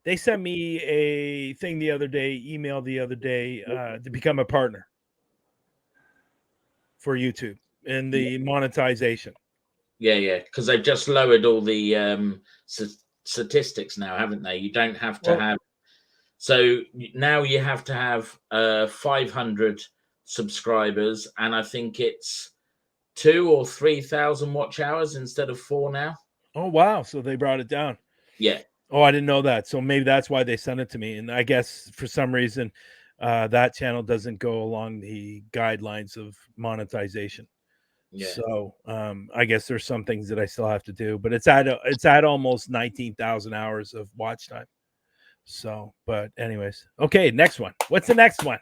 They sent me a thing email the other day to become a partner for YouTube in the monetization. Yeah, because they've just lowered all the statistics now, haven't they? You don't have to have. So now you have to have 500 subscribers, and I think it's 2,000 or 3,000 watch hours instead of 4 now. Oh wow! So they brought it down. Yeah. Oh, I didn't know that. So maybe that's why they sent it to me. And I guess for some reason, that channel doesn't go along the guidelines of monetization. Yeah. So I guess there's some things that I still have to do, but it's at almost 19,000 hours of watch time. So, but anyways, okay, next one. What's the next one?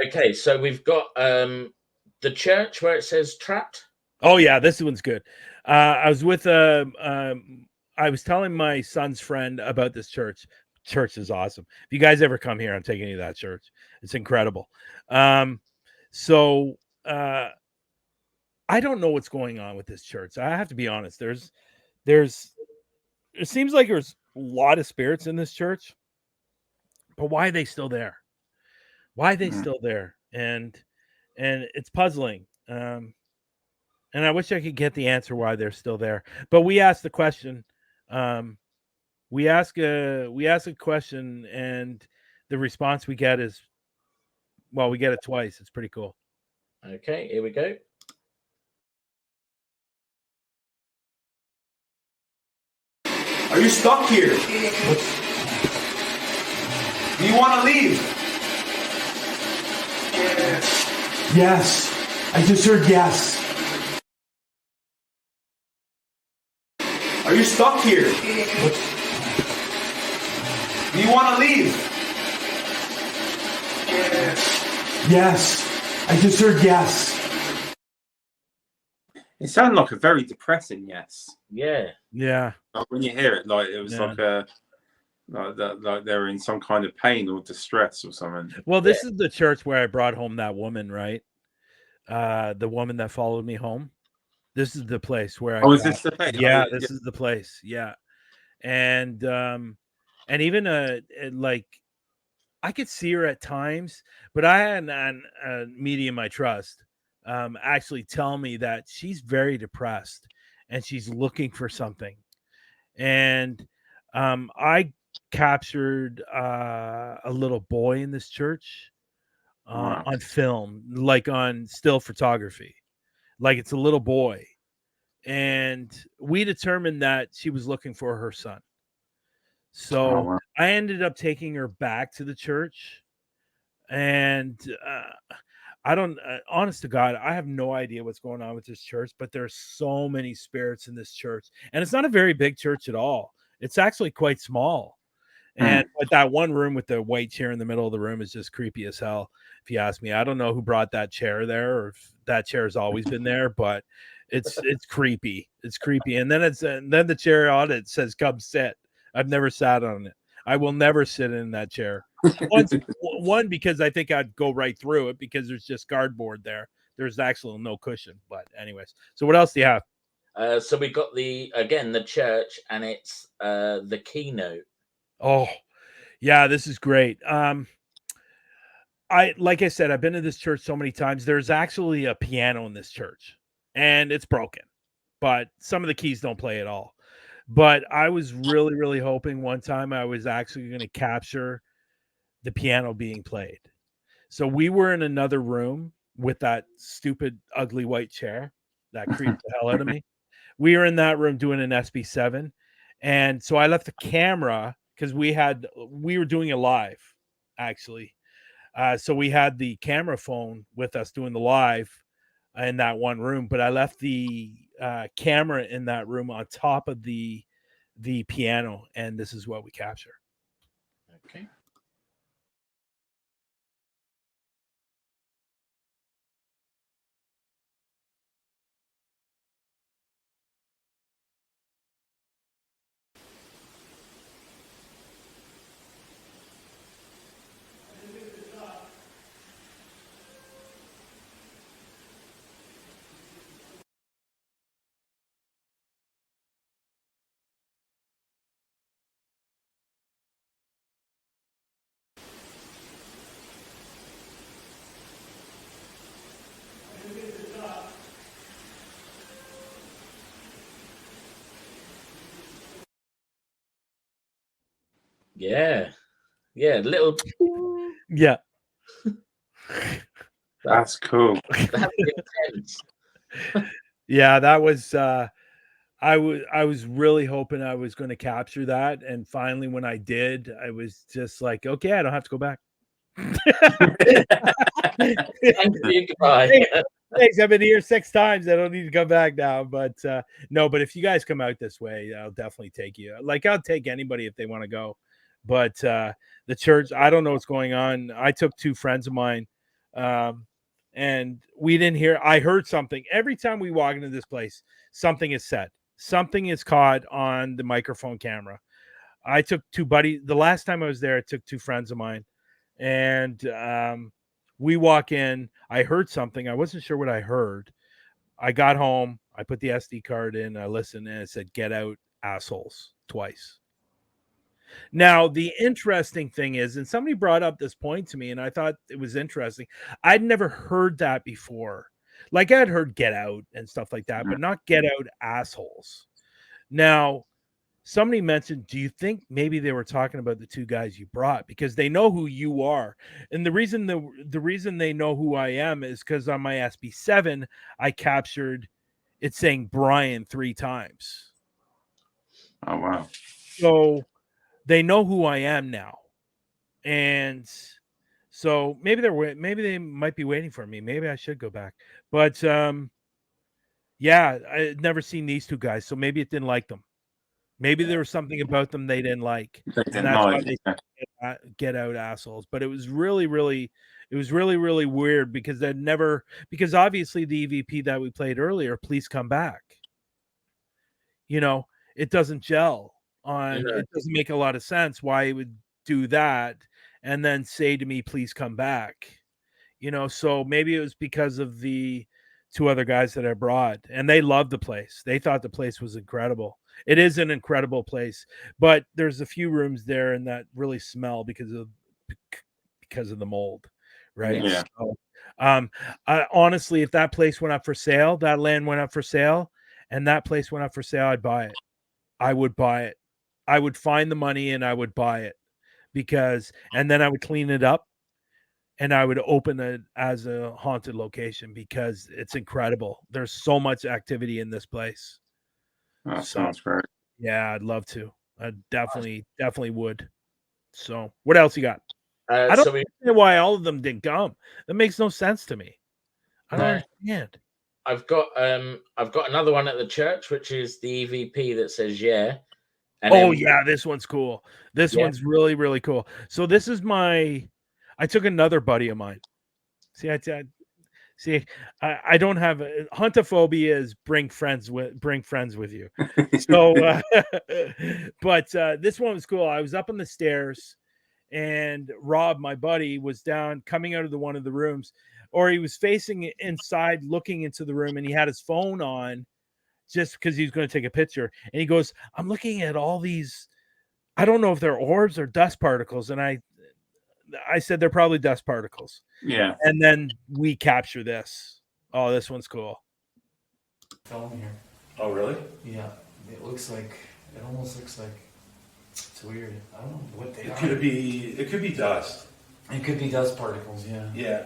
Okay, so we've got the church where it says trapped. Oh yeah, this one's good. I was with I was telling my son's friend about this church. Church is awesome. If you guys ever come here, I'm taking you to that church. It's incredible. So I don't know what's going on with this church. I have to be honest. It seems like there's a lot of spirits in this church, but why are they still there? Why are they still there? And it's puzzling. And I wish I could get the answer why they're still there. But we asked the question. We ask a question, and the response we get is, well, we get it twice. It's pretty cool. Okay, here we go. Are you stuck here? Do you want to leave? Yes. I just heard yes. Are you stuck here? Do you want to leave? Yes. I just heard yes. It sounded like a very depressing yes. Yeah. Yeah. Like when you hear it, like it was like they're in some kind of pain or distress or something. Well, this is the church where I brought home that woman, right? The woman that followed me home. This is the place where is this the place? Yeah, this is the place. Yeah. And even like I could see her at times, but I had a medium I trust actually tell me that she's very depressed and she's looking for something. And I captured a little boy in this church on film, like on still photography. Like it's a little boy. And we determined that she was looking for her son. So I ended up taking her back to the church. And I don't, honest to God, I have no idea what's going on with this church, but there's so many spirits in this church. And it's not a very big church at all. It's actually quite small. And but that one room with the white chair in the middle of the room is just creepy as hell. If you ask me, I don't know who brought that chair there or if that chair has always been there, but it's creepy. It's creepy. And then then the chair on it says, "Come sit." I've never sat on it. I will never sit in that chair. One, because I think I'd go right through it because there's just cardboard there. There's actually no cushion. But anyways, so what else do you have? So we got the church, and it's the keynote. Oh, yeah, this is great. Like I said, I've been to this church so many times. There's actually a piano in this church, and it's broken, but some of the keys don't play at all. But I was really, really hoping one time I was actually going to capture the piano being played. So we were in another room with that stupid, ugly white chair that creeped the hell out of me. We were in that room doing an SB7. And so I left the camera because we were doing it live, actually. So we had the camera phone with us doing the live in that one room, but I left the camera in that room on top of the piano, and this is what we capture. Okay. Yeah. Little. Yeah. That's cool. That's intense. Yeah, that was I was really hoping I was going to capture that, and finally when I did, I was just like, okay, I don't have to go back. Thank you. Goodbye. Thanks. I've been here 6 times. I don't need to come back now. But no, but if you guys come out this way, I'll definitely take you. Like I'll take anybody if they want to go. But the church, I don't know what's going on. I took 2 friends of mine, and we didn't hear. I heard something every time we walk into this place. Something is said. Something is caught on the microphone camera. I took two buddies. The last time I was there, I took two friends of mine, and we walk in. I heard something. I wasn't sure what I heard. I got home. I put the SD card in. I listened, and it said, "Get out, assholes," twice. Now, the interesting thing is, and somebody brought up this point to me, and I thought it was interesting. I'd never heard that before. Like, I'd heard "get out" and stuff like that, but not "get out, assholes." Now, somebody mentioned, do you think maybe they were talking about the two guys you brought? Because they know who you are. And the reason they know who I am is because on my SB7, I captured it saying Brian 3 times. Oh, wow. So they know who I am now. And so maybe they might be waiting for me. Maybe I should go back. But yeah, I'd never seen these two guys, so maybe it didn't like them. Maybe there was something about them they didn't like, and that's why they said, "Get out, assholes." But it was really weird because because obviously the EVP that we played earlier, "Please Come Back," it doesn't gel on. Yeah. It doesn't make a lot of sense why he would do that and then say to me, "Please come back." So maybe it was because of the two other guys that I brought, and they loved the place. They thought the place was incredible. It is an incredible place, but there's a few rooms there and that really smell because of the mold, right? Yeah. So, honestly, if that place went up for sale, that land went up for sale, and that place went up for sale, I'd buy it. I would buy it. I would find the money and I would buy it and then I would clean it up and I would open it as a haunted location because it's incredible. There's so much activity in this place. That sounds great. Yeah, I'd love to. I definitely would. So, what else you got? I don't understand why all of them didn't come. That makes no sense to me. I don't understand. I've got another one at the church, which is the EVP that says yeah. And yeah, this one's cool. This one's really, really cool. So this is I took another buddy of mine. I don't have Huntaphobia is bring friends with you. So, but this one was cool. I was up on the stairs, and Rob, my buddy, was down coming out of one of the rooms, or he was facing inside, looking into the room, and he had his phone on, just because he was going to take a picture. And he goes, "I'm looking at all these. I don't know if they're orbs or dust particles," and I said they're probably dust particles. Yeah. And then we capture this. Oh, this one's cool. Film here. Oh, really? Yeah. It almost looks like it's weird. I don't know what they are. It could be dust. It could be dust particles, yeah. Yeah.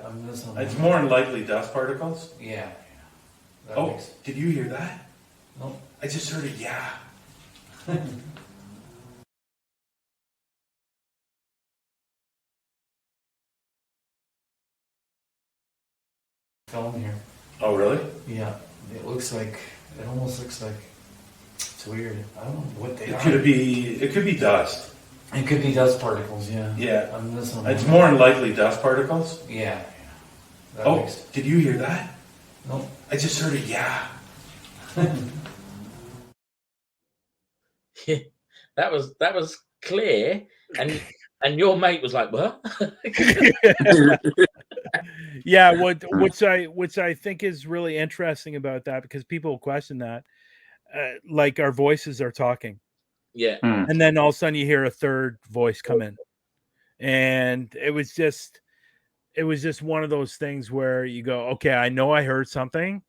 It's more than likely dust particles. Yeah. Did you hear that? No. I just heard a yeah. Film here. Oh, really? Yeah. It almost looks like it's weird. I don't know what they are. It could be dust. It could be dust particles, yeah. Yeah. It's more than likely dust particles. Yeah. Did you hear that? No. I just heard a yeah. That was clear, and your mate was like, "What?" Yeah, which I think is really interesting about that, because people question that, like our voices are talking. Yeah. And then all of a sudden you hear a third voice come in, and it was just one of those things where you go, okay, I know I heard something,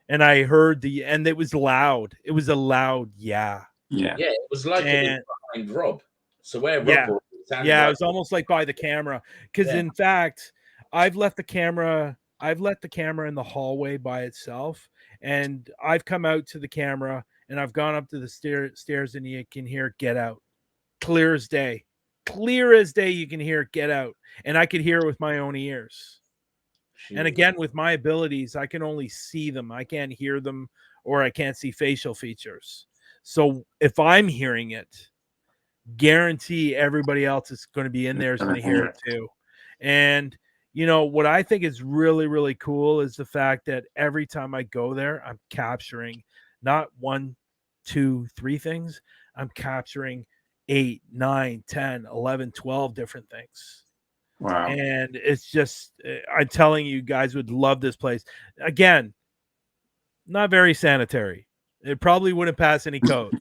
and I heard and it was loud. It was a loud yeah. Yeah, it was like it was behind Rob. So where Rob was, it was almost like by the camera, because in fact, I've left the camera in the hallway by itself, and I've come out to the camera, and I've gone up to the stairs, and you can hear "Get Out," clear as day. You can hear "Get Out," and I could hear it with my own ears. Jeez. And again, with my abilities, I can only see them. I can't hear them, or I can't see facial features. So if I'm hearing it, guarantee everybody else is going to be in there is going to hear it too. And you know, what I think is really, really cool is the fact that every time I go there, I'm capturing not 1, 2, 3 things. I'm capturing 8, 9, 10, 11, 12 different things. Wow. And it's just, I'm telling you, guys would love this place. Again, not very sanitary. It probably wouldn't pass any codes,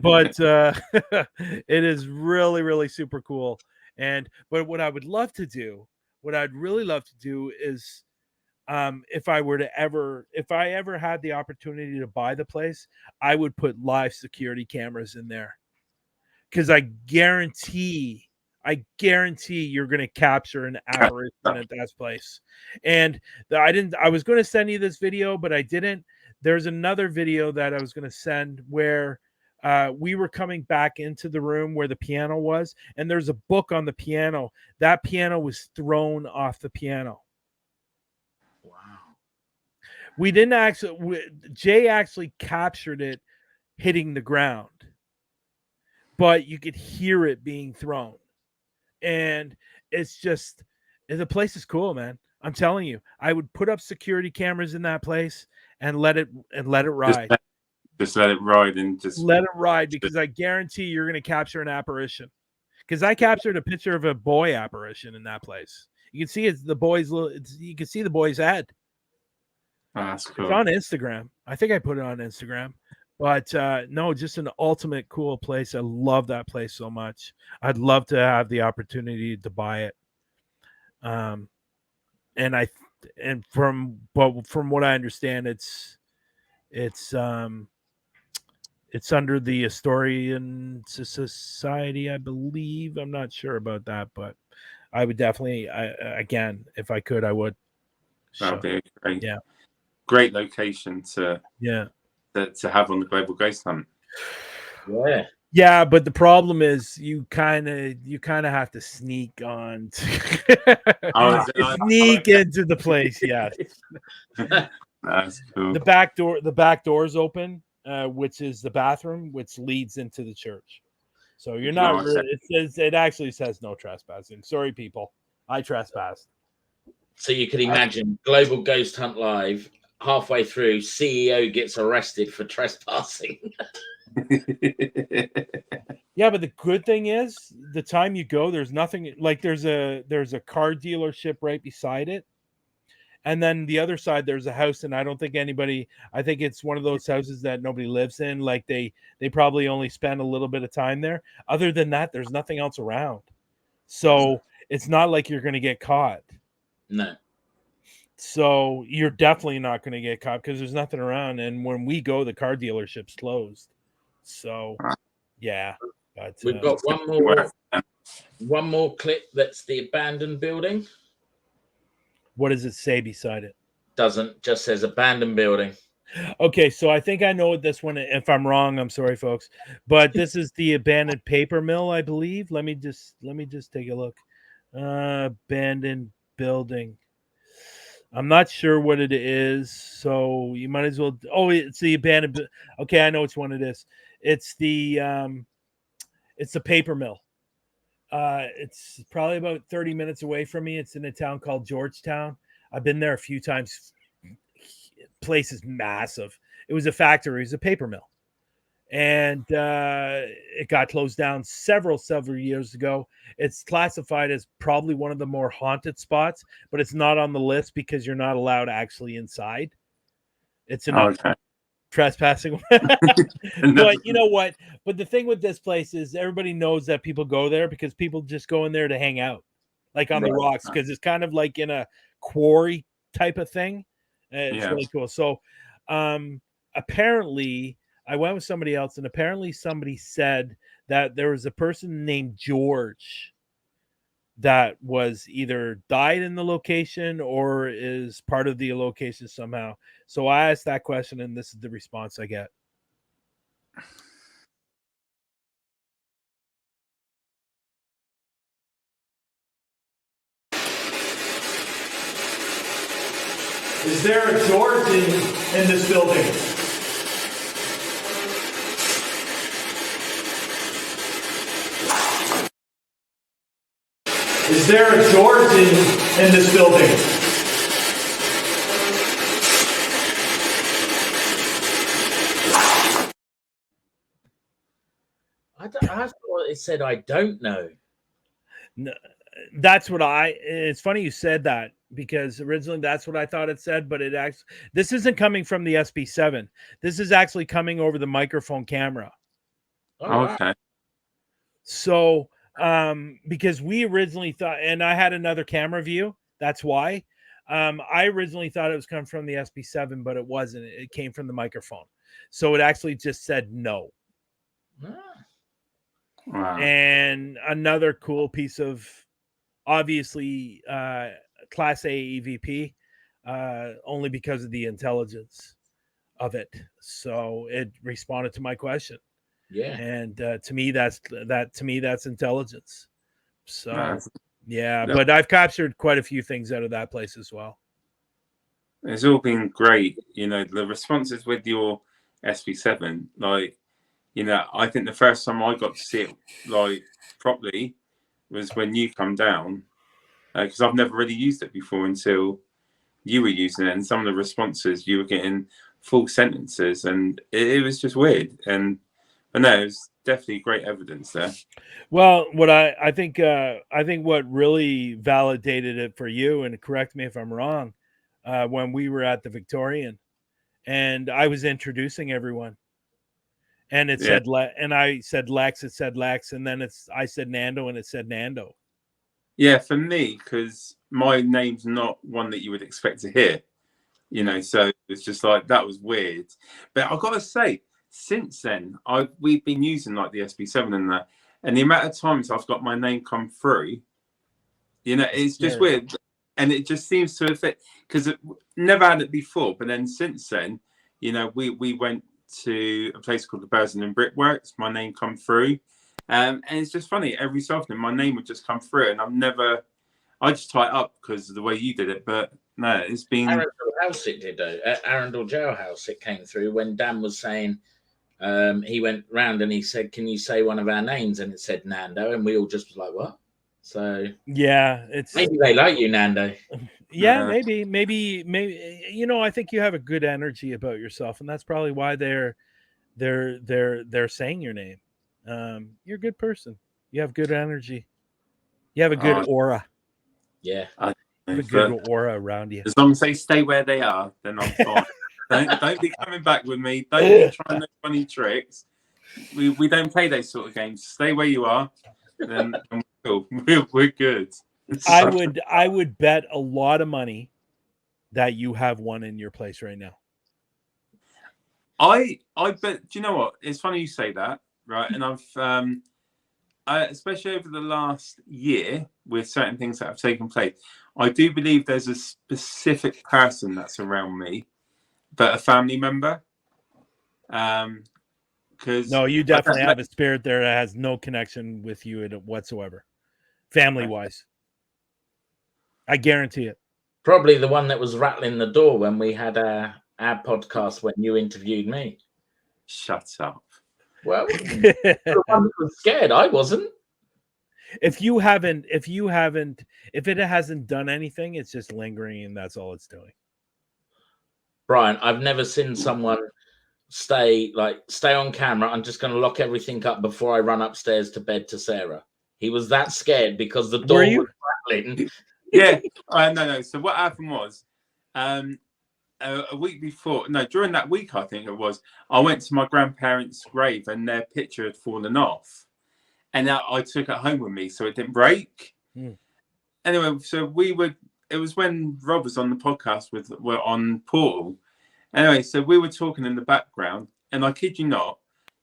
but it is really, really super cool. But what I would love to do, what I'd really love to do is, if I ever had the opportunity to buy the place, I would put live security cameras in there, because I guarantee you're going to capture an apparition at that place. And I was going to send you this video, but I didn't. There's another video that I was going to send where we were coming back into the room where the piano was, and there's a book on the piano. That piano was thrown off the piano. Wow. We didn't actually, Jay actually captured it hitting the ground, but you could hear it being thrown. And it's just, the place is cool, man. I'm telling you, I would put up security cameras in that place and let it ride. Just let it ride and just let it ride, because I guarantee you're going to capture an apparition. Because I captured a picture of a boy apparition in that place. You can see the boy's you can see the boy's head. Oh, that's cool. It's on Instagram. I think I put it on Instagram. But no, just an ultimate cool place. I love that place so much. I'd love to have the opportunity to buy it. And from what I understand, it's under the Historian Society, I believe. I'm not sure about that, but I would definitely, again, if I could, I would. That'd be great. Yeah, great location to have on the Global Ghost Hunt. Yeah. Yeah, but the problem is you kind of have to sneak on sneak into the place. Yes. That's cool. The back door's open, which is the bathroom, which leads into the church. So you're not really, it actually says no trespassing. Sorry, people. I trespassed. So you could imagine Global Ghost Hunt Live, halfway through, C.E.O. gets arrested for trespassing. Yeah, but the good thing is, the time you go, there's nothing, like there's a car dealership right beside it, and then the other side there's a house, and I don't think anybody, I think it's one of those houses that nobody lives in. Like they probably only spend a little bit of time there. Other than that, there's nothing else around, so it's not like you're going to get caught. No. So you're definitely not going to get caught because there's nothing around, and when we go, the car dealership's closed. So yeah. But, we've got one more clip. That's the abandoned building. What does it say beside it? Doesn't, just says abandoned building. Okay, so I think I know what this one. If I'm wrong, I'm sorry, folks. But this is the abandoned paper mill, I believe. Let me just take a look. Abandoned building. I'm not sure what it is, so you might as well. Oh, it's the abandoned. Okay, I know which one it is. It's the paper mill. It's probably about 30 minutes away from me. It's in a town called Georgetown. I've been there a few times. Place is massive. It was a factory. It was a paper mill, and it got closed down several years ago. It's classified as probably one of the more haunted spots, but it's not on the list because you're not allowed actually inside. It's an trespassing. But you know what? But the thing with this place is everybody knows that people go there because people just go in there to hang out, like on the rocks, because it's kind of like in a quarry type of thing. It's really cool. So apparently I went with somebody else, and apparently somebody said that there was a person named George that was either died in the location or is part of the location somehow. So I asked that question, and this is the response I get. Is there a George in this building? Is there a George in this building? I thought it said I don't know. No, that's what it's funny you said that, because originally that's what I thought it said, but it actually, this isn't coming from the SB7. This is actually coming over the microphone camera. Oh, Okay. wow. So, because we originally thought, and I had another camera view, that's why. I originally thought it was coming from the SB7, but it wasn't. It came from the microphone. So it actually just said no. Ah. Wow. And another cool piece of, obviously, Class A EVP, only because of the intelligence of it. So it responded to my question. Yeah. And to me, that's intelligence. So Nice. yeah, Yeah. but I've captured quite a few things out of that place as well. It's all been great. You know, the responses with your SB7, like, you know, I think the first time I got to see it like properly was when you come down, because I've never really used it before until you were using it, and some of the responses you were getting full sentences, and it was just weird. But no, it was definitely great evidence there. Well, what I think what really validated it for you, and correct me if I'm wrong, when we were at the Victorian, and I was introducing everyone, and it said and I said Lex, it said Lex, and then I said Nando, and it said Nando. Yeah, for me, because my name's not one that you would expect to hear, you know, so it's just like, that was weird. But I've got to say, since then, we've been using like the SB7 and that, and the amount of times I've got my name come through, you know, it's just weird. And it just seems to affect, because it never had it before, but then since then, you know, we went to a place called the Burton and Brickworks, my name come through. And it's just funny, every so often my name would just come through, and I just tie it up because of the way you did it. But no, it's been Arundel House it did though. At Arundel Jailhouse it came through when Dan was saying, he went round and he said, "Can you say one of our names?" And it said Nando, and we all just was like, "What?" So yeah, it's maybe they like you, Nando. Yeah, maybe. You know, I think you have a good energy about yourself, and that's probably why they're saying your name. You're a good person. You have good energy. You have a good aura. Yeah, you have a good aura around you. As long as they stay where they are, then I'm fine. don't be coming back with me. Don't be trying no funny tricks. We don't play those sort of games. Stay where you are, then we're good. I would bet a lot of money that you have one in your place right now. I bet. Do you know what? It's funny you say that, right? And I've especially over the last year with certain things that have taken place, I do believe there's a specific person that's around me, but a family member. Because no, you definitely have a spirit there that has no connection with you whatsoever, family wise. I guarantee it. Probably the one that was rattling the door when we had our podcast when you interviewed me. Shut up. Well, the one that was scared, I wasn't. If it hasn't done anything, it's just lingering, and that's all it's doing. Brian, I've never seen someone stay on camera. I'm just going to lock everything up before I run upstairs to bed to Sarah. He was that scared because the door was rattling. Yeah, no. So what happened was, a week before, during that week, I think it was, I went to my grandparents' grave and their picture had fallen off. And I took it home with me so it didn't break. Anyway, so it was when Rob was on the podcast we're on Portal. Anyway, so we were talking in the background, and I kid you not,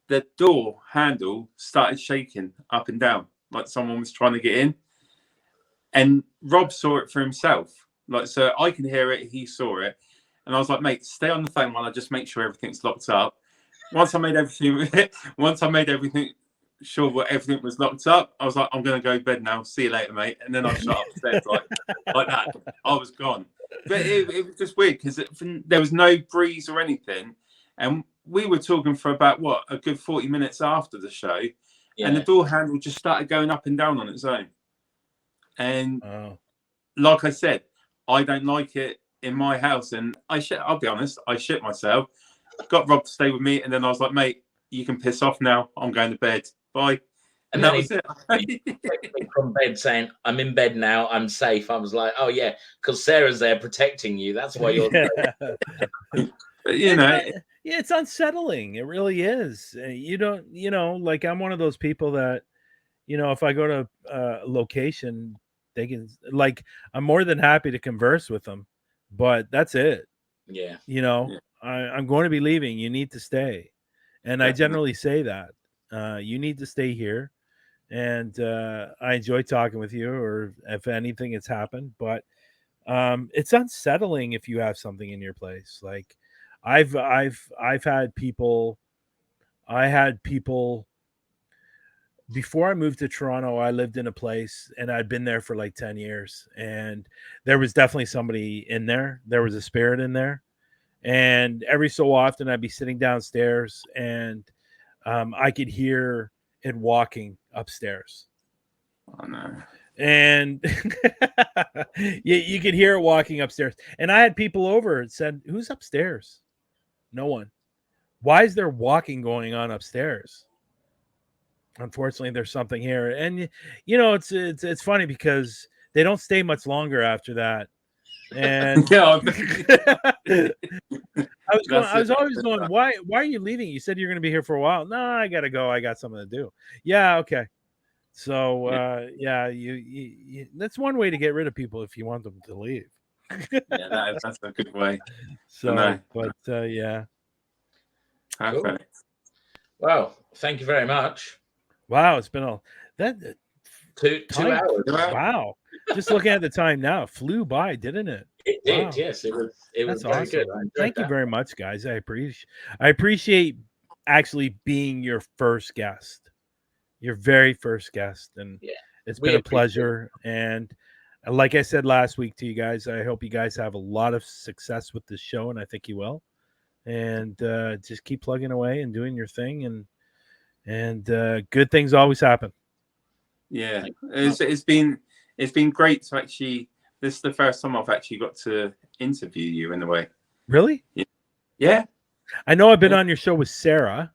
the door handle started shaking up and down, like someone was trying to get in. And Rob saw it for himself. So I can hear it, he saw it. And I was like, mate, stay on the phone while I just make sure everything's locked up. Once I made everything sure what everything was locked up, I was like, I'm going to go to bed now. See you later, mate. And then I shut upstairs like that. I was gone. But it was just weird because there was no breeze or anything. And we were talking for about, a good 40 minutes after the show. Yeah. And the door handle just started going up and down on its own. And Oh. like I said, I don't like it in my house. And I'll be honest, I shit myself. Got Rob to stay with me, and then I was like, mate, you can piss off now. I'm going to bed. Bye. And that was it. He texted me from bed saying, "I'm in bed now. I'm safe." I was like, "Oh yeah, because Sarah's there protecting you. That's why you're." But, you know, yeah, it's unsettling. It really is. You don't, like I'm one of those people that, if I go to a location, they can, like, I'm more than happy to converse with them, but that's it. Yeah. I'm going to be leaving. You need to stay. And I generally say that. You need to stay here. And I enjoy talking with you, or if anything, it's happened. But it's unsettling if you have something in your place. Like I've had people. I had people before I moved to Toronto. I lived in a place, and I'd been there for like 10 years, and there was definitely somebody in there. There was a spirit in there, and every so often I'd be sitting downstairs, and I could hear it walking upstairs. Oh no. And you could hear it walking upstairs. And I had people over and said, "Who's upstairs?" No one. Why is there walking going on upstairs? Unfortunately, there's something here. And it's funny because they don't stay much longer after that. And Yeah, I was always going, why are you leaving? You said you're going to be here for a while. No, I got to go. I got something to do. Yeah, okay. So you that's one way to get rid of people if you want them to leave. Yeah, that's a good way. So, No. but yeah. Perfect. Cool. Well, thank you very much. Wow, it's been that 2 hours. Wow. Just looking at the time now, flew by, didn't it? It did, yes. It was That's very awesome. good. Thank you very much, guys. I appreciate actually being your first guest. Your very first guest. And it's been a pleasure. And like I said last week to you guys, I hope you guys have a lot of success with this show, and I think you will. And just keep plugging away and doing your thing, and good things always happen. Yeah, it's been great to actually. This is the first time I've actually got to interview you in a way. Really? Yeah. I know I've been on your show with Sarah.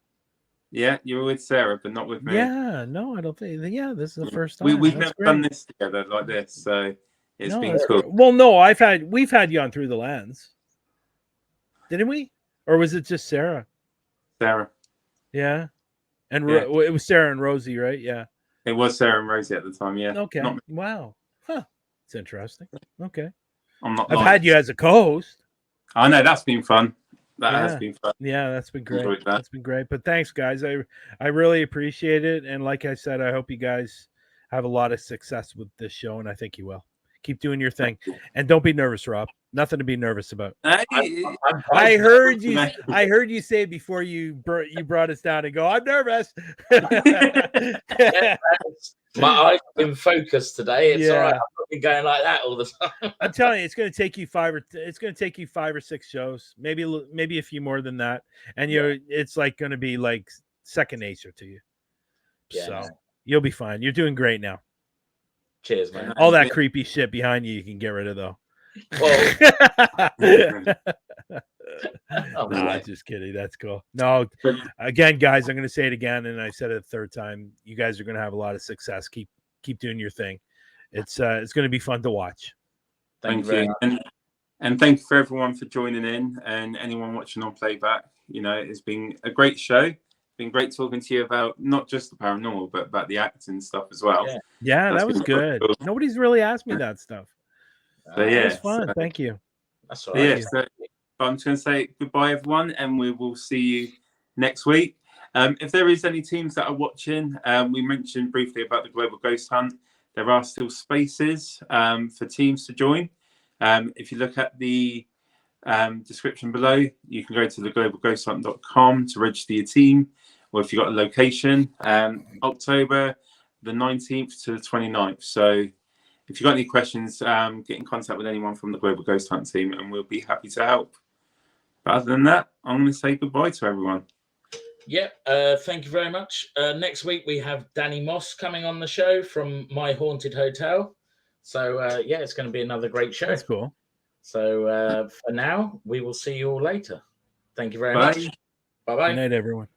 Yeah, you were with Sarah, but not with me. Yeah, no, I don't think. Yeah, this is the first time. We've never done this together like this, so it's been cool. Well, no, we've had you on Through the Lens, didn't we? Or was it just Sarah? Sarah. Yeah, and it was Sarah and Rosie, right? Yeah, it was Sarah and Rosie at the time. Yeah. Okay. Wow. Huh. It's interesting. Okay. I've had you as a co-host. I know, that's been fun. That has been fun. Yeah, that's been great. That's been great. But thanks, guys. I really appreciate it. And like I said, I hope you guys have a lot of success with this show, and I think you will. Keep doing your thing, and don't be nervous, Rob. Nothing to be nervous about. I heard you. I heard you say before you brought us down and go, "I'm nervous." My eyes have been focused today. It's all right. I'm not been going like that all the time. I'm telling you, it's going to take you 5 or 6 shows, maybe a few more than that, and it's like going to be like second nature to you. Yeah, so you'll be fine. You're doing great now. Cheers, man. All that creepy shit behind you can get rid of, though. Well, just kidding. That's cool. No, again, guys, I'm going to say it again, and I said it a third time. You guys are going to have a lot of success. Keep doing your thing. It's going to be fun to watch. Thank you. And thank you for everyone for joining in, and anyone watching on playback. It's been a great show. Been great talking to you about not just the paranormal, but about the acting stuff as well. Yeah, that was good. Cool. Nobody's really asked me that stuff. So yeah, it was fun. Thank you. That's all right. So I'm just going to say goodbye, everyone, and we will see you next week. If there is any teams that are watching, we mentioned briefly about the Global Ghost Hunt. There are still spaces for teams to join. If you look at the description below, you can go to theglobalghosthunt.com to register your team, or if you've got a location, October the 19th to the 29th. So if you've got any questions, get in contact with anyone from the Global Ghost Hunt team, and we'll be happy to help. But other than that, I'm going to say goodbye to everyone. Yep. Thank you very much. Next week, we have Danny Moss coming on the show from My Haunted Hotel. So yeah, it's going to be another great show. That's cool. So for now, we will see you all later. Thank you very Bye. much. Bye bye. Good night, everyone.